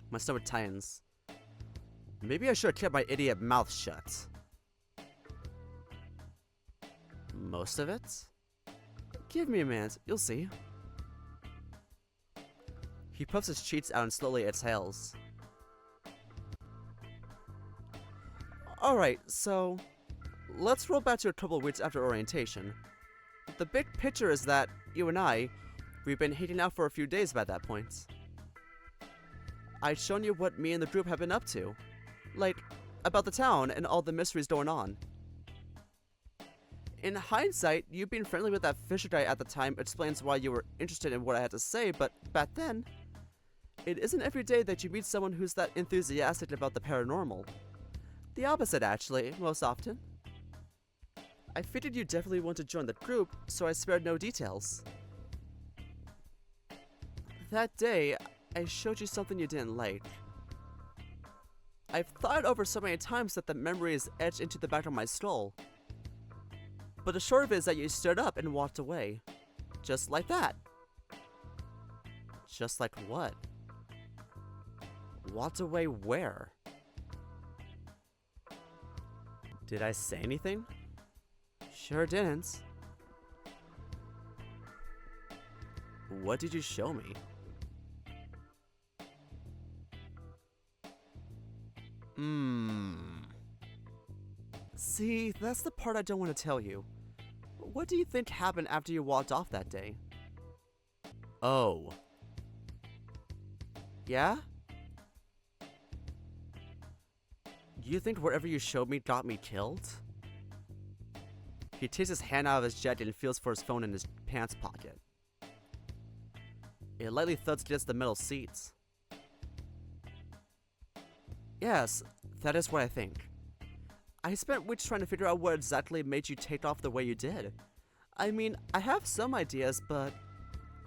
My stomach tightens. Maybe I should have kept my idiot mouth shut. Most of it? Give me a minute, you'll see. He puffs his cheeks out and slowly exhales. Alright, so... let's roll back to a couple of weeks after orientation. The big picture is that, you and I, we've been hanging out for a few days by that point. I'd shown you what me and the group have been up to. Like, about the town and all the mysteries going on. In hindsight, you being friendly with that Fisher guy at the time explains why you were interested in what I had to say, but back then, it isn't every day that you meet someone who's that enthusiastic about the paranormal. The opposite, actually, most often. I figured you definitely want to join the group, so I spared no details. That day, I showed you something you didn't like. I've thought it over so many times that the memory is etched into the back of my skull. But the short of it is that you stood up and walked away. Just like that. Just like what? Walked away where? Did I say anything? Sure didn't. What did you show me? See, that's the part I don't want to tell you. What do you think happened after you walked off that day? Oh. Yeah? You think whatever you showed me got me killed? He takes his hand out of his jacket and feels for his phone in his pants pocket. It lightly thuds against the metal seats. Yes, that is what I think. I spent weeks trying to figure out what exactly made you take off the way you did. I mean, I have some ideas, but...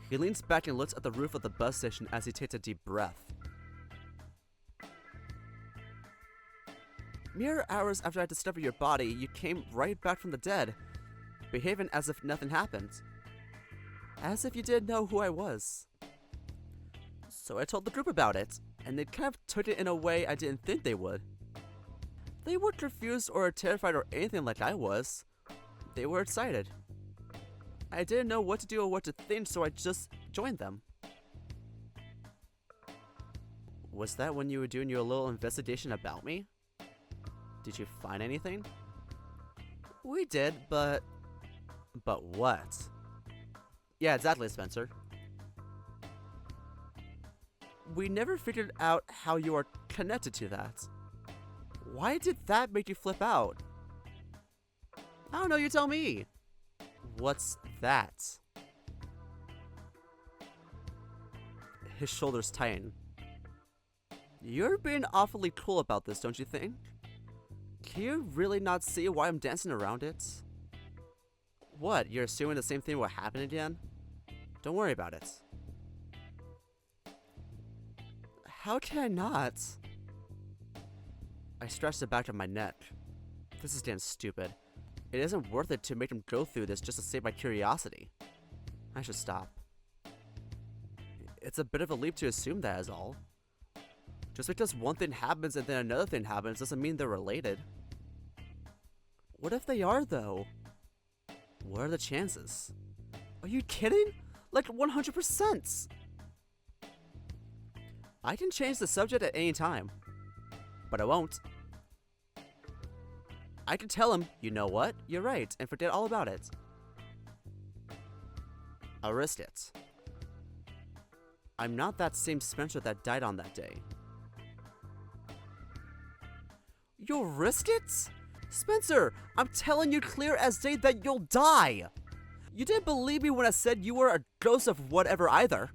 He leans back and looks at the roof of the bus station as he takes a deep breath. Mere hours after I discovered your body, you came right back from the dead, behaving as if nothing happened. As if you didn't know who I was. So I told the group about it, and they kind of took it in a way I didn't think they would. They weren't confused or terrified or anything like I was. They were excited. I didn't know what to do or what to think, so I just joined them. Was that when you were doing your little investigation about me? Did you find anything? We did, but... But what? Yeah, exactly, Spencer. We never figured out how you are connected to that. Why did that make you flip out? I don't know, you tell me. What's that? His shoulders tighten. You're being awfully cool about this, don't you think? Can you really not see why I'm dancing around it? What, you're assuming the same thing will happen again? Don't worry about it. How can I not? I stretch the back of my neck. This is damn stupid. It isn't worth it to make him go through this just to save my curiosity. I should stop. It's a bit of a leap to assume that is all. Just because one thing happens and then another thing happens doesn't mean they're related. What if they are, though? What are the chances? Are you kidding? Like 100%! I can change the subject at any time. But I won't. I can tell him, you know what, you're right, and forget all about it. I'll risk it. I'm not that same Spencer that died on that day. You'll risk it? Spencer, I'm telling you clear as day that you'll die! You didn't believe me when I said you were a ghost of whatever either.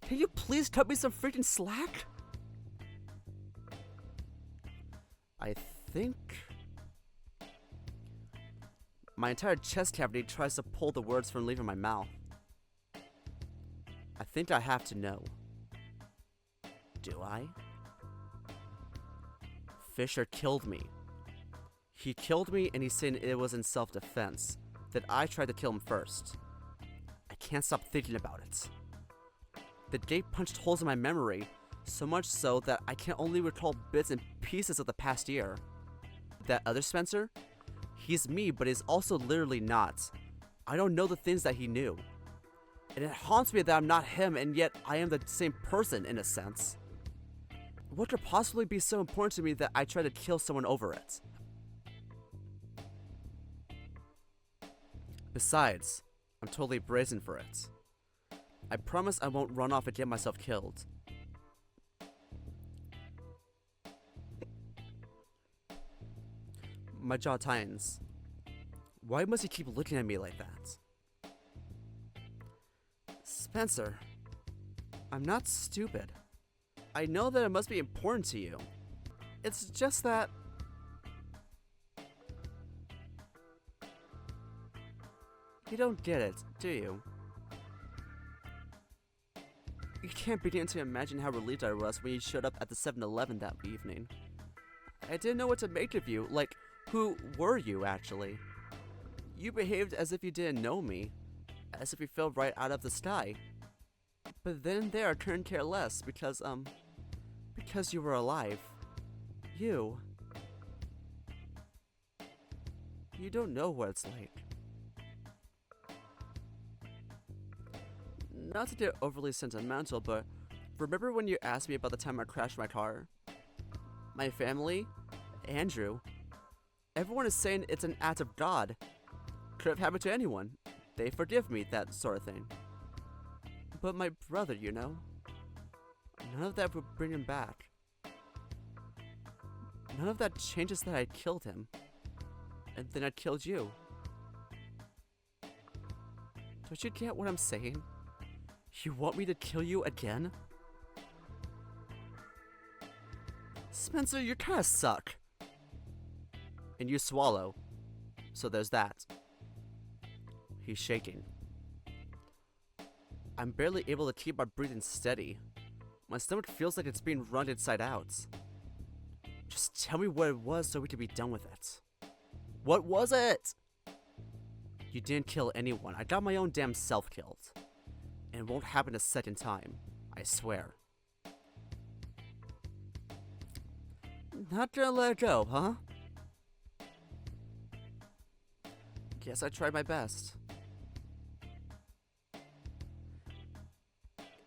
Can you please cut me some freaking slack? I think... My entire chest cavity tries to pull the words from leaving my mouth. I think I have to know. Do I? Fisher killed me. He killed me and he's saying it was in self-defense, that I tried to kill him first. I can't stop thinking about it. The gate punched holes in my memory, so much so that I can only recall bits and pieces of the past year. That other Spencer? He's me, but he's also literally not. I don't know the things that he knew. And it haunts me that I'm not him, and yet I am the same person in a sense. What could possibly be so important to me that I try to kill someone over it? Besides, I'm totally brazen for it. I promise I won't run off and get myself killed. My jaw tightens. Why must he keep looking at me like that? Spencer, I'm not stupid. I know that it must be important to you. It's just that... You don't get it, do you? You can't begin to imagine how relieved I was when you showed up at the 7-Eleven that evening. I didn't know what to make of you, like, who were you, actually? You behaved as if you didn't know me, as if you fell right out of the sky. But then and there I couldn't care less because you were alive. You don't know what it's like. Not to get overly sentimental, but remember when you asked me about the time I crashed my car? My family, Andrew, everyone is saying it's an act of God. Could have happened to anyone. They forgive me, that sort of thing. But my brother, you know, none of that would bring him back. None of that changes that I killed him. And then I killed you. Don't you get what I'm saying? You want me to kill you again? Spencer, you kinda suck. And you swallow. So there's that. He's shaking. I'm barely able to keep my breathing steady. My stomach feels like it's being run inside out. Just tell me what it was so we can be done with it. What was it? You didn't kill anyone. I got my own damn self killed. And it won't happen a second time. I swear. Not gonna let it go, huh? Guess I tried my best.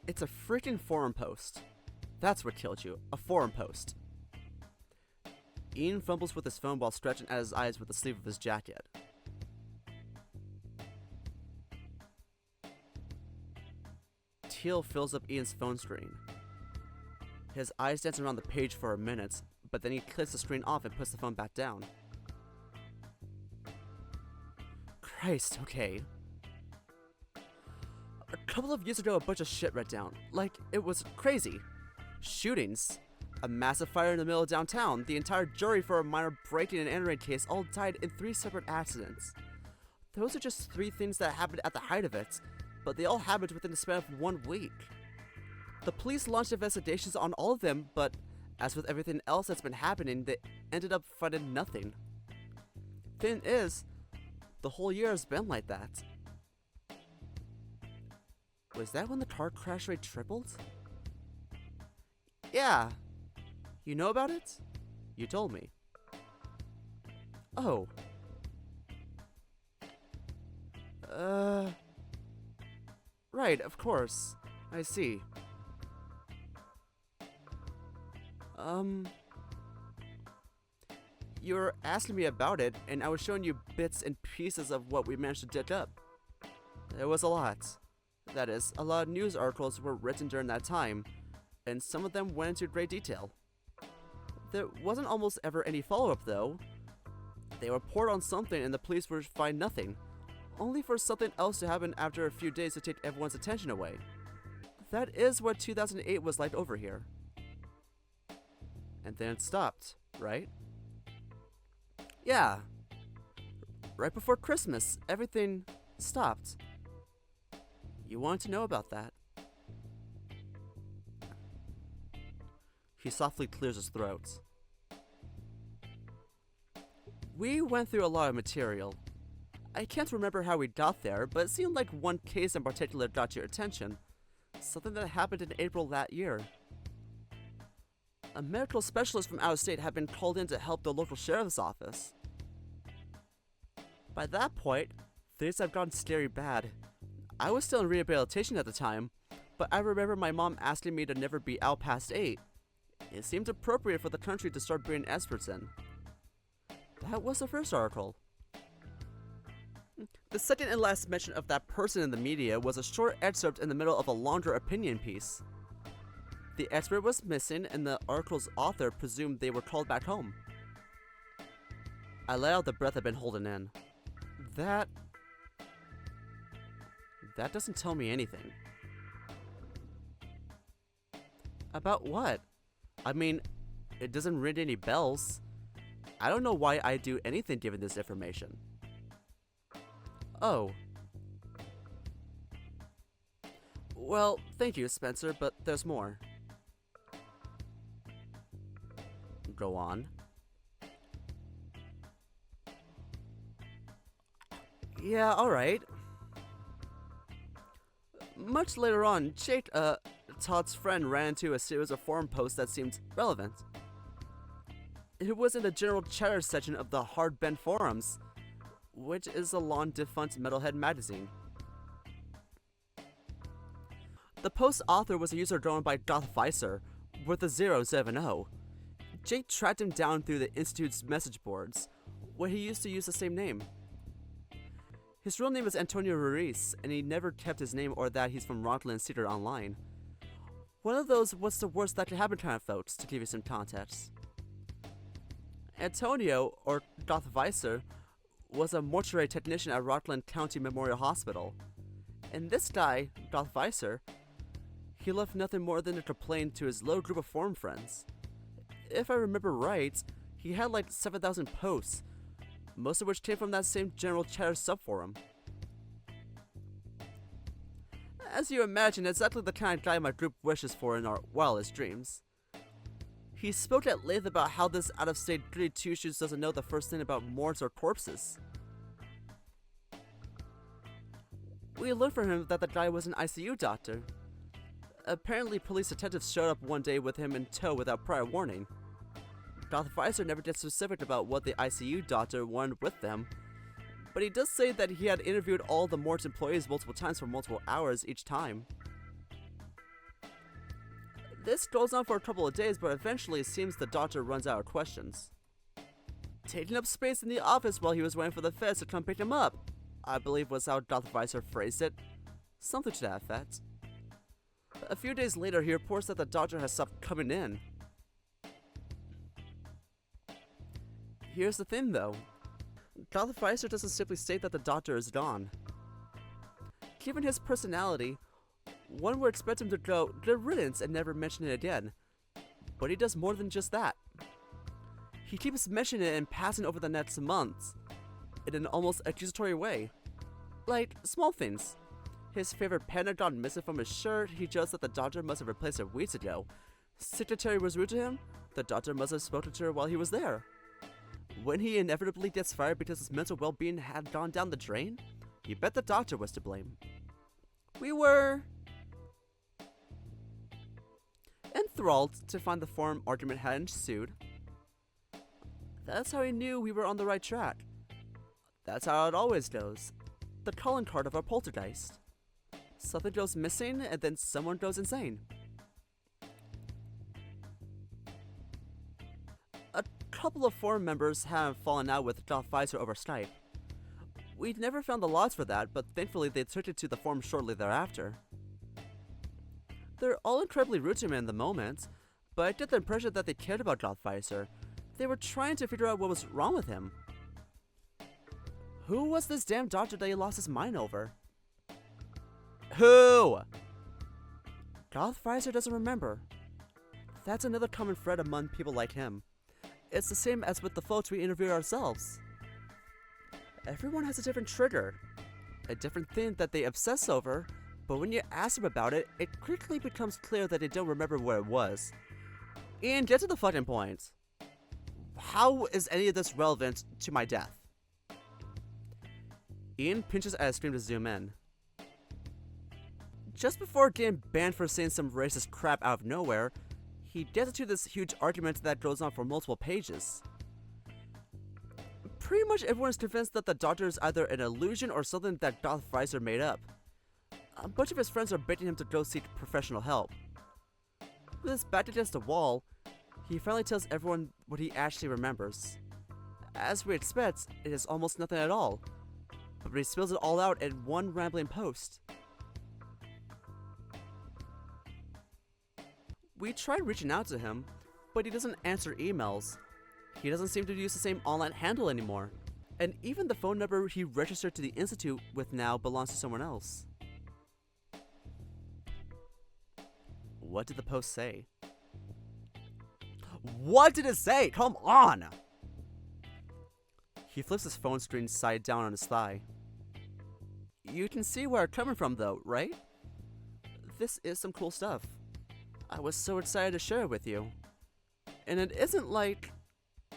It's a freaking forum post. That's what killed you. A forum post. Ian fumbles with his phone while stretching at his eyes with the sleeve of his jacket. Teal fills up Ian's phone screen. His eyes dance around the page for a minute, but then he clicks the screen off and puts the phone back down. Christ, okay. A couple of years ago, a bunch of shit went down. Like, it was crazy. Shootings. A massive fire in the middle of downtown. The entire jury for a minor breaking and entering case all died in 3 separate accidents. Those are just 3 things that happened at the height of it, but they all happened within the span of 1 week. The police launched investigations on all of them, but as with everything else that's been happening, they ended up finding nothing. Thing is, the whole year has been like that. Was that when the car crash rate tripled? Yeah. You know about it? You told me. Oh. Right, of course. I see. You were asking me about it, and I was showing you bits and pieces of what we managed to dig up. It was a lot. That is, a lot of news articles were written during that time, and some of them went into great detail. There wasn't almost ever any follow-up, though. They report on something and the police would find nothing, only for something else to happen after a few days to take everyone's attention away. That is what 2008 was like over here. And then it stopped, right? Yeah. Right before Christmas, everything stopped. You wanted to know about that. He softly clears his throat. We went through a lot of material. I can't remember how we got there, but it seemed like one case in particular got your attention. Something that happened in April that year. A medical specialist from out of state had been called in to help the local sheriff's office. By that point, things have gotten scary bad. I was still in rehabilitation at the time, but I remember my mom asking me to never be out past 8. It seemed appropriate for the country to start bringing experts in. That was the first article. The second and last mention of that person in the media was a short excerpt in the middle of a longer opinion piece. The expert was missing, and the article's author presumed they were called back home. I let out the breath I'd been holding in. That doesn't tell me anything. About what? I mean, it doesn't ring any bells. I don't know why I'd do anything given this information. Oh. Well, thank you, Spencer, but there's more. Go on. Yeah, alright. Much later on, Jake, Todd's friend, ran into a series of forum posts that seemed relevant. It was in the general chatter section of the Hardbend forums, which is a long-defunct metalhead magazine. The post's author was a user drawn by VII with a 0 instead of an O. Jake tracked him down through the Institute's message boards, where he used to use the same name. His real name is Antonio Ruiz, and he never kept his name or that he's from Rockland Cedar online. One of those what's the worst that could happen kind of folks, to give you some context. Antonio, or VII, was a mortuary technician at Rockland County Memorial Hospital. And this guy, VII, he left nothing more than a complaint to his little group of forum friends. If I remember right, he had like 7,000 posts, most of which came from that same general chatter subforum. As you imagine, exactly the kind of guy my group wishes for in our wildest dreams. He spoke at length about how this out-of-state goody two-shoes doesn't know the first thing about morgues or corpses. We learned from him that the guy was an ICU doctor. Apparently, police detectives showed up one day with him in tow without prior warning. VII never gets specific about what the ICU doctor wanted with them, but he does say that he had interviewed all the morgue's employees multiple times for multiple hours each time. This goes on for a couple of days, but eventually it seems the doctor runs out of questions. Taking up space in the office while he was waiting for the feds to come pick him up, I believe was how VII phrased it. Something to that effect. A few days later, he reports that the doctor has stopped coming in. Here's the thing though. VII doesn't simply state that the doctor is gone. Given his personality, one would expect him to go good riddance and never mention it again. But he does more than just that. He keeps mentioning it and passing over the next months, in an almost accusatory way. Like, small things. His favorite pen had gone missing from his shirt, he judged that the doctor must have replaced it weeks ago. Secretary was rude to him, the doctor must have spoken to her while he was there. When he inevitably gets fired because his mental well-being had gone down the drain, you bet the doctor was to blame. We were enthralled to find the forum argument had ensued. That's how he knew we were on the right track. That's how it always goes. The calling card of our poltergeist. Something goes missing, and then someone goes insane. A couple of forum members have fallen out with VII over Skype. We'd never found the logs for that, but thankfully they took it to the forum shortly thereafter. They're all incredibly rude to me in the moment, but I get the impression that they cared about VII. They were trying to figure out what was wrong with him. Who was this damn doctor that he lost his mind over? Who? VII doesn't remember. That's another common thread among people like him. It's the same as with the folks we interviewed ourselves. Everyone has a different trigger, a different thing that they obsess over, but when you ask them about it, it quickly becomes clear that they don't remember what it was. Ian, get to the fucking point. How is any of this relevant to my death? Ian pinches at his screen to zoom in. Just before getting banned for saying some racist crap out of nowhere, he gets into this huge argument that goes on for multiple pages. Pretty much everyone is convinced that the doctor is either an illusion or something that VII made up. A bunch of his friends are begging him to go seek professional help. With his back against the wall, he finally tells everyone what he actually remembers. As we expect, it is almost nothing at all, but he spills it all out in one rambling post. We tried reaching out to him, but he doesn't answer emails. He doesn't seem to use the same online handle anymore, and even the phone number he registered to the Institute with now belongs to someone else. What did the post say? What did it say? Come on! He flips his phone screen side down on his thigh. You can see where I'm coming from though, right? This is some cool stuff. I was so excited to share it with you. And it isn't like...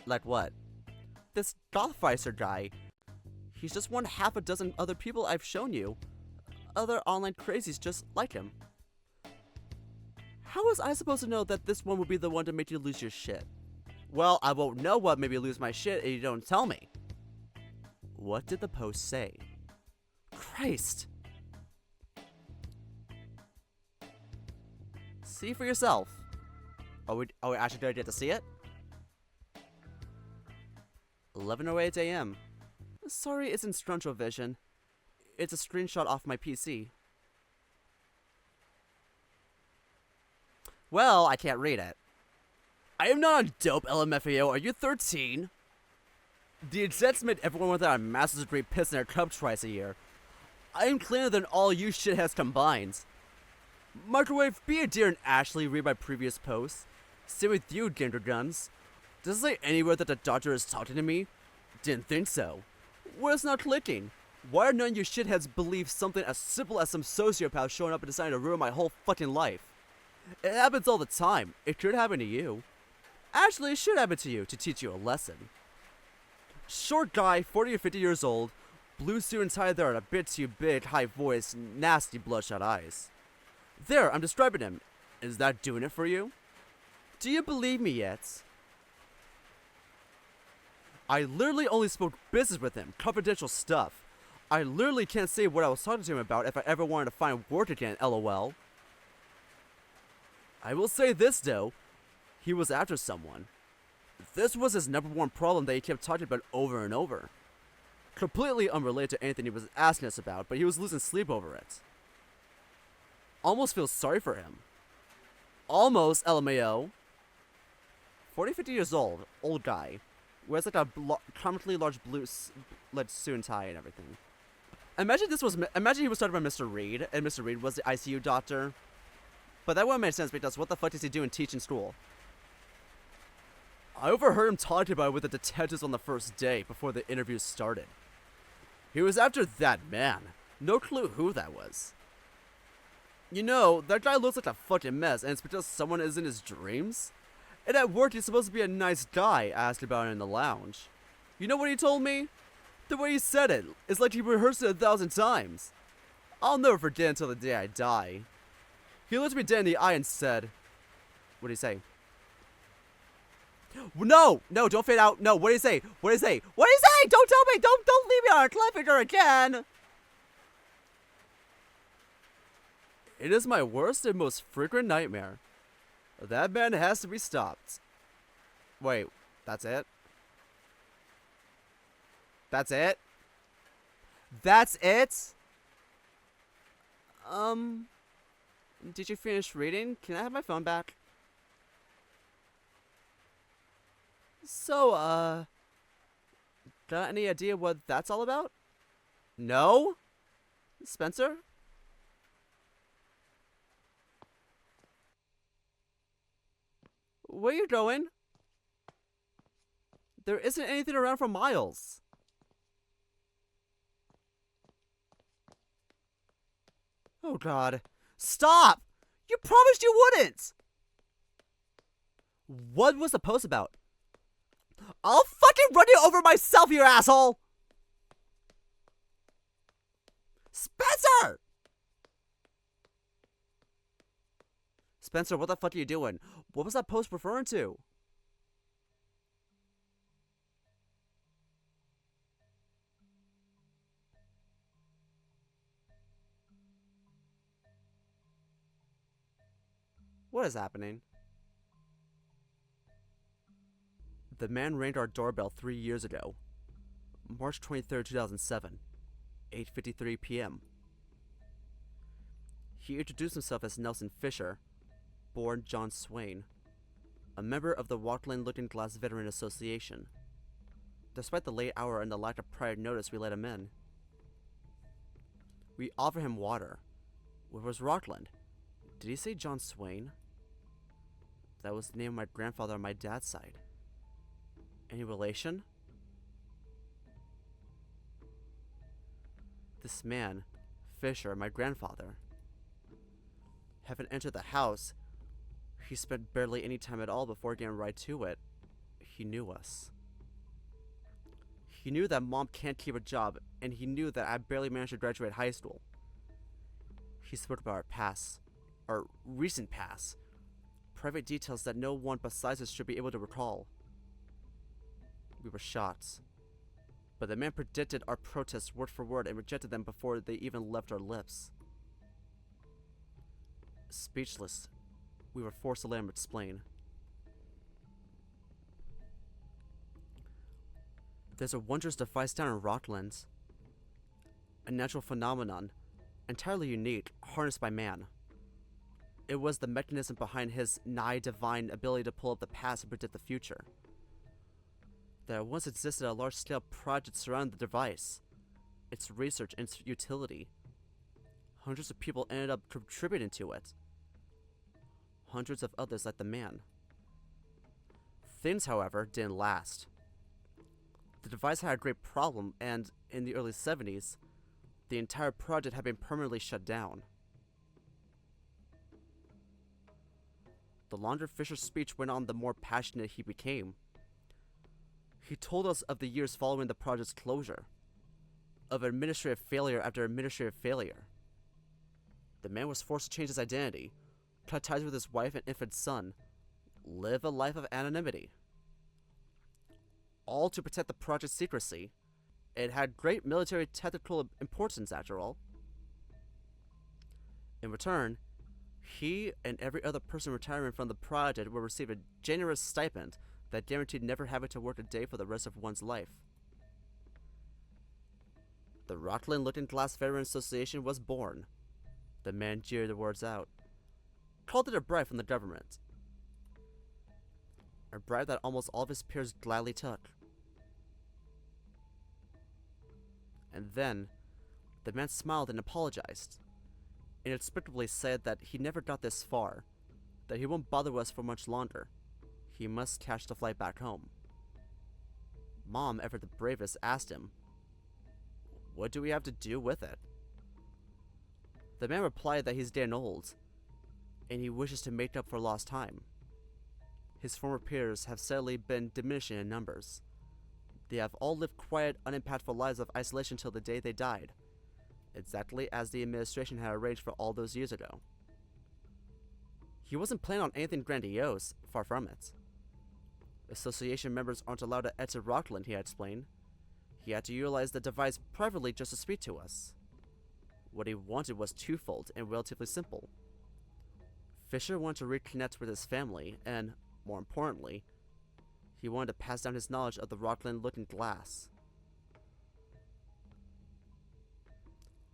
Like what? This VII guy. He's just one half a dozen other people I've shown you. other online crazies just like him. How was I supposed to know that this one would be the one to make you lose your shit? Well, I won't know what made me lose my shit if you don't tell me. What did the post say? Christ. See for yourself. Are we actually gonna get to see it? 11:08 a.m. Sorry, it's in Strunchal Vision. It's a screenshot off my PC. Well, I can't read it. I am not on dope, LMFAO. Are you 13? The execs made everyone without a master's degree piss in their cup twice a year. I am cleaner than all you shitheads combined. Microwave, be a dear and Ashley read my previous post. Same with you, Gander Guns. Does it say anywhere that the doctor is talking to me? Didn't think so. What is not clicking? Why do none of you shitheads believe something as simple as some sociopath showing up and deciding to ruin my whole fucking life? It happens all the time. It could happen to you. Actually, it should happen to you to teach you a lesson. Short guy, 40 or 50 years old, blue suit and tie there, and a bit too big, high voice, nasty bloodshot eyes. There, I'm describing him. Is that doing it for you? Do you believe me yet? I literally only spoke business with him, confidential stuff. I literally can't say what I was talking to him about if I ever wanted to find work again, lol. I will say this though, he was after someone. This was his #1 problem that he kept talking about over and over. Completely unrelated to anything he was asking us about, but he was losing sleep over it. Almost feel sorry for him. Almost, LMAO. 40, 50 years old, old guy. Wears like a comically large blue suit and tie and everything. Imagine he was started by Mr. Reed, and Mr. Reed was the ICU doctor. But that wouldn't make sense because what the fuck does he do in teaching school? I overheard him talking about it with the detectives on the first day before the interview started. He was after that man. No clue who that was. You know, that guy looks like a fucking mess, and it's because someone is in his dreams? And at work, he's supposed to be a nice guy, asked about it in the lounge. You know what he told me? The way he said it, it's like he rehearsed it 1,000 times. I'll never forget until the day I die. He looked me dead in the eye and said, what did he say? No, don't fade out. No, what did he say? What did he say? What did he say? Don't tell me. Don't leave me on a cliffhanger again. It is my worst and most frequent nightmare. That man has to be stopped. Wait, that's it? That's it? That's it? Did you finish reading? Can I have my phone back? So, got any idea what that's all about? No? Spencer? Where you going? There isn't anything around for miles. Oh god. Stop! You promised you wouldn't! What was the post about? I'll fucking run you over myself, you asshole! Spencer! Spencer, what the fuck are you doing? What was that post referring to? What is happening? The man rang our doorbell 3 years ago. March 23rd, 2007. 8:53 p.m. He introduced himself as Nelson Fisher, born John Swain, a member of the Rockland Looking Glass Veteran Association. Despite the late hour and the lack of prior notice, we let him in. We offered him water. Where was Rockland? Did he say John Swain? That was the name of my grandfather on my dad's side. Any relation? This man, Fisher, my grandfather, having entered the house, he spent barely any time at all before getting right to it. He knew us. He knew that Mom can't keep a job, and he knew that I barely managed to graduate high school. He spoke about our past, our recent past, private details that no one besides us should be able to recall. We were shocked, but the man predicted our protests word for word and rejected them before they even left our lips. Speechless, we were forced to let him explain. There's a wondrous device down in Rockland, a natural phenomenon, entirely unique, harnessed by man. It was the mechanism behind his nigh-divine ability to pull up the past and predict the future. There once existed a large-scale project surrounding the device, its research and its utility. Hundreds of people ended up contributing to it. Hundreds of others like the man. Things, however, didn't last. The device had a great problem, and in the early 70s, the entire project had been permanently shut down. The longer Fisher's speech went on, the more passionate he became. He told us of the years following the project's closure, of administrative failure after administrative failure. The man was forced to change his identity, cut ties with his wife and infant son, live a life of anonymity. All to protect the project's secrecy. It had great military technical importance, after all. In return, he and every other person retiring from the project will receive a generous stipend that guaranteed never having to work a day for the rest of one's life. The Rockland Looking Glass Veterans Association was born. The man jeered the words out, called it a bribe from the government. A bribe that almost all of his peers gladly took. And then, the man smiled and apologized, inexplicably said that he never got this far, that he won't bother us for much longer. He must catch the flight back home. Mom, ever the bravest, asked him, "What do we have to do with it?" The man replied that he's getting old, and he wishes to make up for lost time. His former peers have sadly been diminishing in numbers. They have all lived quiet, unimpactful lives of isolation till the day they died, exactly as the administration had arranged for all those years ago. He wasn't planning on anything grandiose, far from it. Association members aren't allowed to enter Rockland, he had explained. He had to utilize the device privately just to speak to us. What he wanted was twofold and relatively simple. Fisher wanted to reconnect with his family, and, more importantly, he wanted to pass down his knowledge of the Rockland Looking Glass.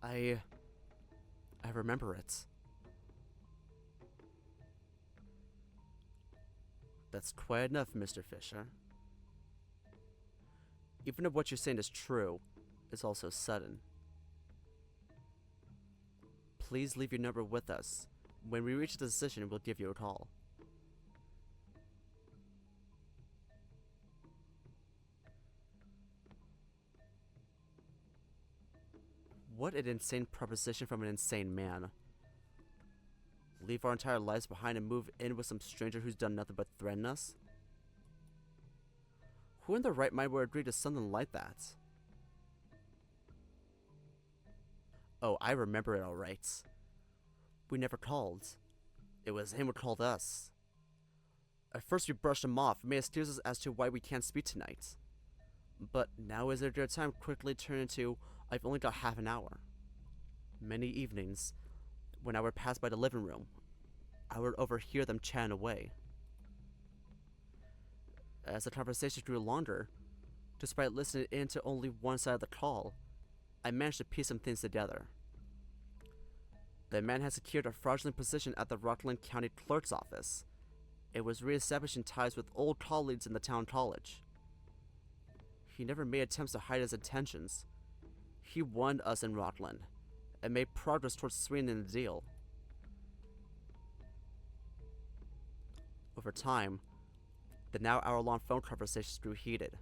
I remember it. That's quite enough, Mr. Fisher. Even if what you're saying is true, it's also sudden. Please leave your number with us. When we reach a decision, we'll give you a call. What an insane proposition from an insane man. Leave our entire lives behind and move in with some stranger who's done nothing but threaten us? Who in their right mind would agree to something like that? Oh, I remember it alright. We never called. It was him who called us. At first we brushed him off and made excuses as to why we can't speak tonight. But now is a good time quickly turned into, I've only got half an hour. Many evenings, when I would pass by the living room, I would overhear them chatting away. As the conversation grew longer, despite listening in to only one side of the call, I managed to piece some things together. The man had secured a fraudulent position at the Rockland County Clerk's office. It was reestablishing ties with old colleagues in the town college. He never made attempts to hide his intentions. He won us in Rockland, and made progress towards sweetening the deal. Over time, the now hour-long phone conversations grew heated.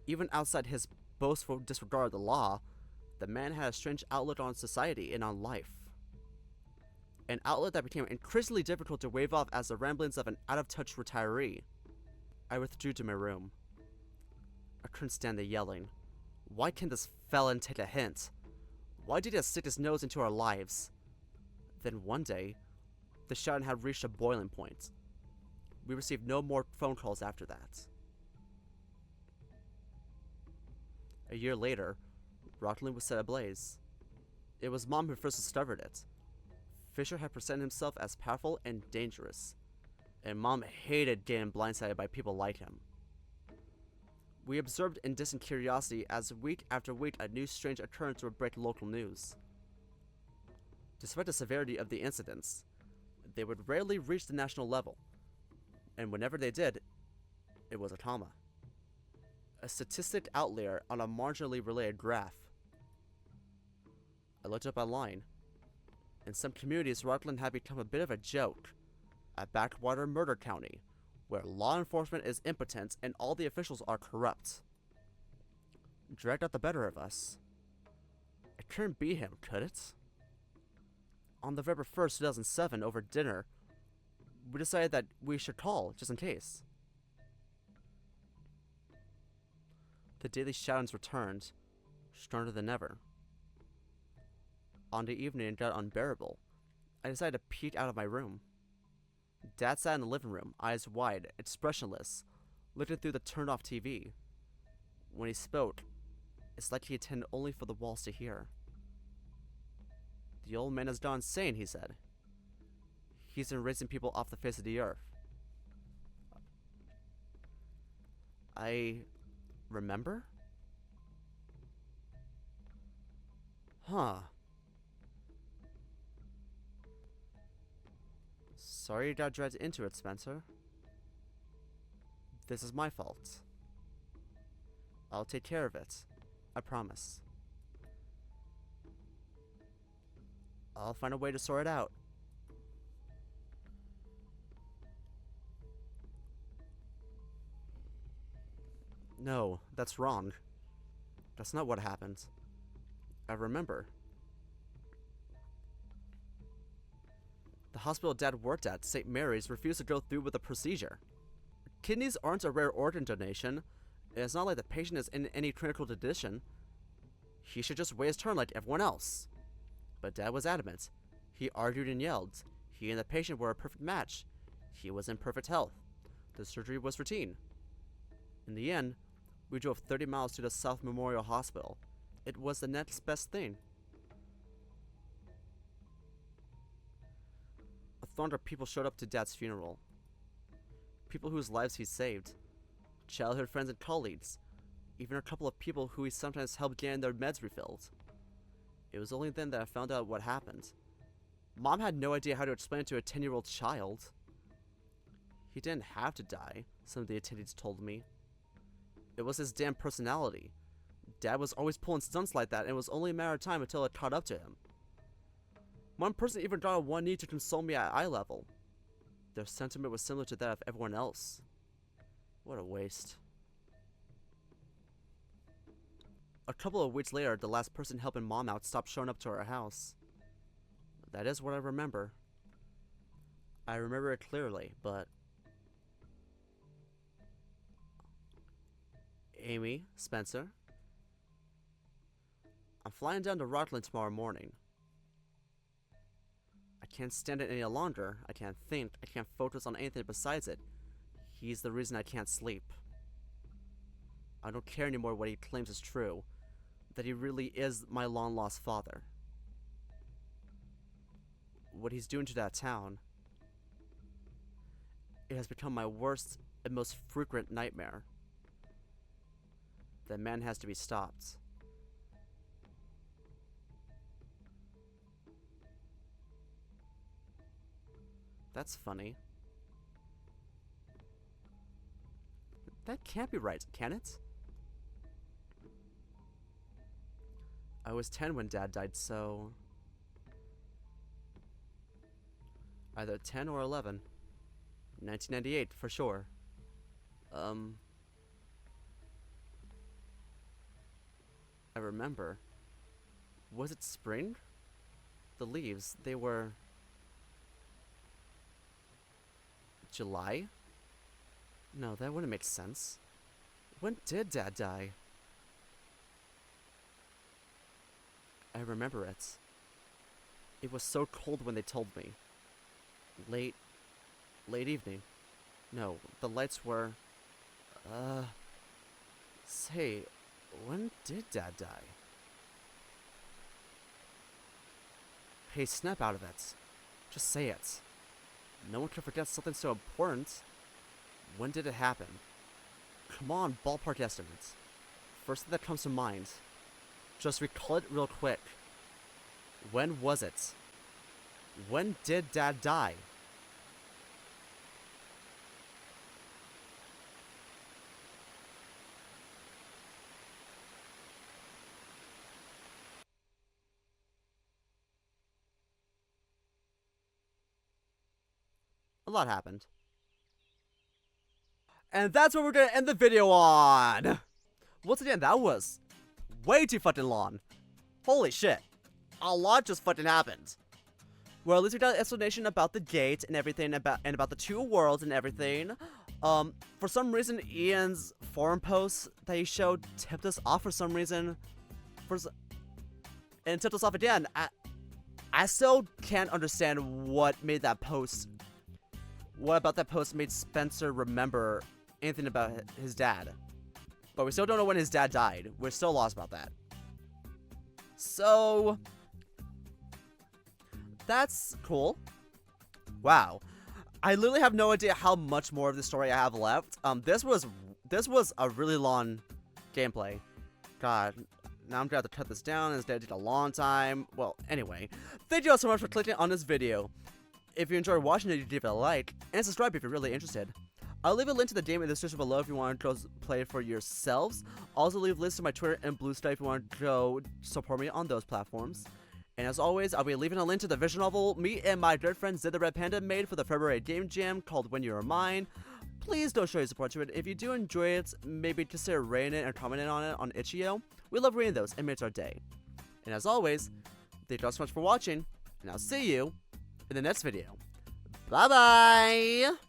Even outside his boastful disregard of the law, the man had a strange outlook on society and on life. An outlook that became increasingly difficult to wave off as the ramblings of an out-of-touch retiree. I withdrew to my room. I couldn't stand the yelling. Why can't this felon take a hint? Why did he stick his nose into our lives? Then one day, the shouting had reached a boiling point. We received no more phone calls after that. A year later, Rockland was set ablaze. It was Mom who first discovered it. Fisher had presented himself as powerful and dangerous, and Mom hated getting blindsided by people like him. We observed in distant curiosity as week after week a new strange occurrence would break local news. Despite the severity of the incidents, they would rarely reach the national level, and whenever they did, it was a comma. A statistic outlier on a marginally related graph. I looked up online. In some communities, Rockland had become a bit of a joke, a backwater murder county, where law enforcement is impotent and all the officials are corrupt. Drag got the better of us. It couldn't be him, could it? On November 1st, 2007, over dinner, we decided that we should call, just in case. The daily shoutings returned, stronger than ever. On the evening it got unbearable, I decided to peek out of my room. Dad sat in the living room, eyes wide, expressionless, looking through the turned-off TV. When he spoke, it's like he intended only for the walls to hear. The old man has gone insane, he said. He's erasing people off the face of the earth. I remember? Huh. Sorry you got dragged into it, Spencer. This is my fault. I'll take care of it. I promise. I'll find a way to sort it out. No, that's wrong. That's not what happened. I remember. The hospital Dad worked at, St. Mary's, refused to go through with the procedure. Kidneys aren't a rare organ donation, and it's not like the patient is in any critical condition. He should just wait his turn like everyone else. But Dad was adamant. He argued and yelled. He and the patient were a perfect match. He was in perfect health. The surgery was routine. In the end, we drove 30 miles to the South Memorial Hospital. It was the next best thing. A throng of people showed up to Dad's funeral. People whose lives he saved. Childhood friends and colleagues. Even a couple of people who he sometimes helped getting their meds refilled. It was only then that I found out what happened. Mom had no idea how to explain it to a 10-year-old child. He didn't have to die, some of the attendees told me. It was his damn personality. Dad was always pulling stunts like that, and it was only a matter of time until it caught up to him. One person even got on one knee to console me at eye level. Their sentiment was similar to that of everyone else. What a waste. A couple of weeks later, the last person helping Mom out stopped showing up to our house. That is what I remember. I remember it clearly, but... Amy, Spencer? I'm flying down to Rockland tomorrow morning. I can't stand it any longer. I can't think. I can't focus on anything besides it. He's the reason I can't sleep. I don't care anymore what he claims is true. That he really is my long-lost father. What he's doing to that town. It has become my worst and most frequent nightmare. That man has to be stopped. That's funny. That can't be right, can it? I was 10 when Dad died, so... either 10 or 11. 1998, for sure. I remember. Was it spring? The leaves, they were... July? No, that wouldn't make sense. When did Dad die? I remember it. It was so cold when they told me. Late evening. No, the lights were... Say, when did Dad die? Hey, snap out of it. Just say it. No one can forget something so important. When did it happen? Come on, ballpark estimates. First thing that comes to mind. Just recall it real quick. When was it? When did Dad die? A lot happened. And that's what we're gonna end the video on! Once again, that was way too fucking long. Holy shit. A lot just fucking happened. Well, at least we got an explanation about the gate and everything, about the two worlds and everything. For some reason, Ian's forum posts that he showed tipped us off for some reason. And tipped us off again. I still can't understand what made that post. What about that post made Spencer remember anything about his dad? But we still don't know when his dad died. We're still lost about that. So... that's cool. Wow. I literally have no idea how much more of the story I have left. This was a really long gameplay. God, now I'm gonna have to cut this down. It's gonna take a long time. Well, anyway, thank you all so much for clicking on this video. If you enjoyed watching it, you give it a like and subscribe if you're really interested. I'll leave a link to the game in the description below if you want to go play it for yourselves. Also leave links to my Twitter and Blue Sky if you want to go support me on those platforms. And as always, I'll be leaving a link to the visual novel me and my good friend Zid the Red Panda made for the February Game Jam called When You're Mine. Please don't show your support to it. If you do enjoy it, maybe consider rating it and commenting on it on Itchio. We love reading those and makes our day. And as always, thank you all so much for watching, and I'll see you in the next video. Bye bye!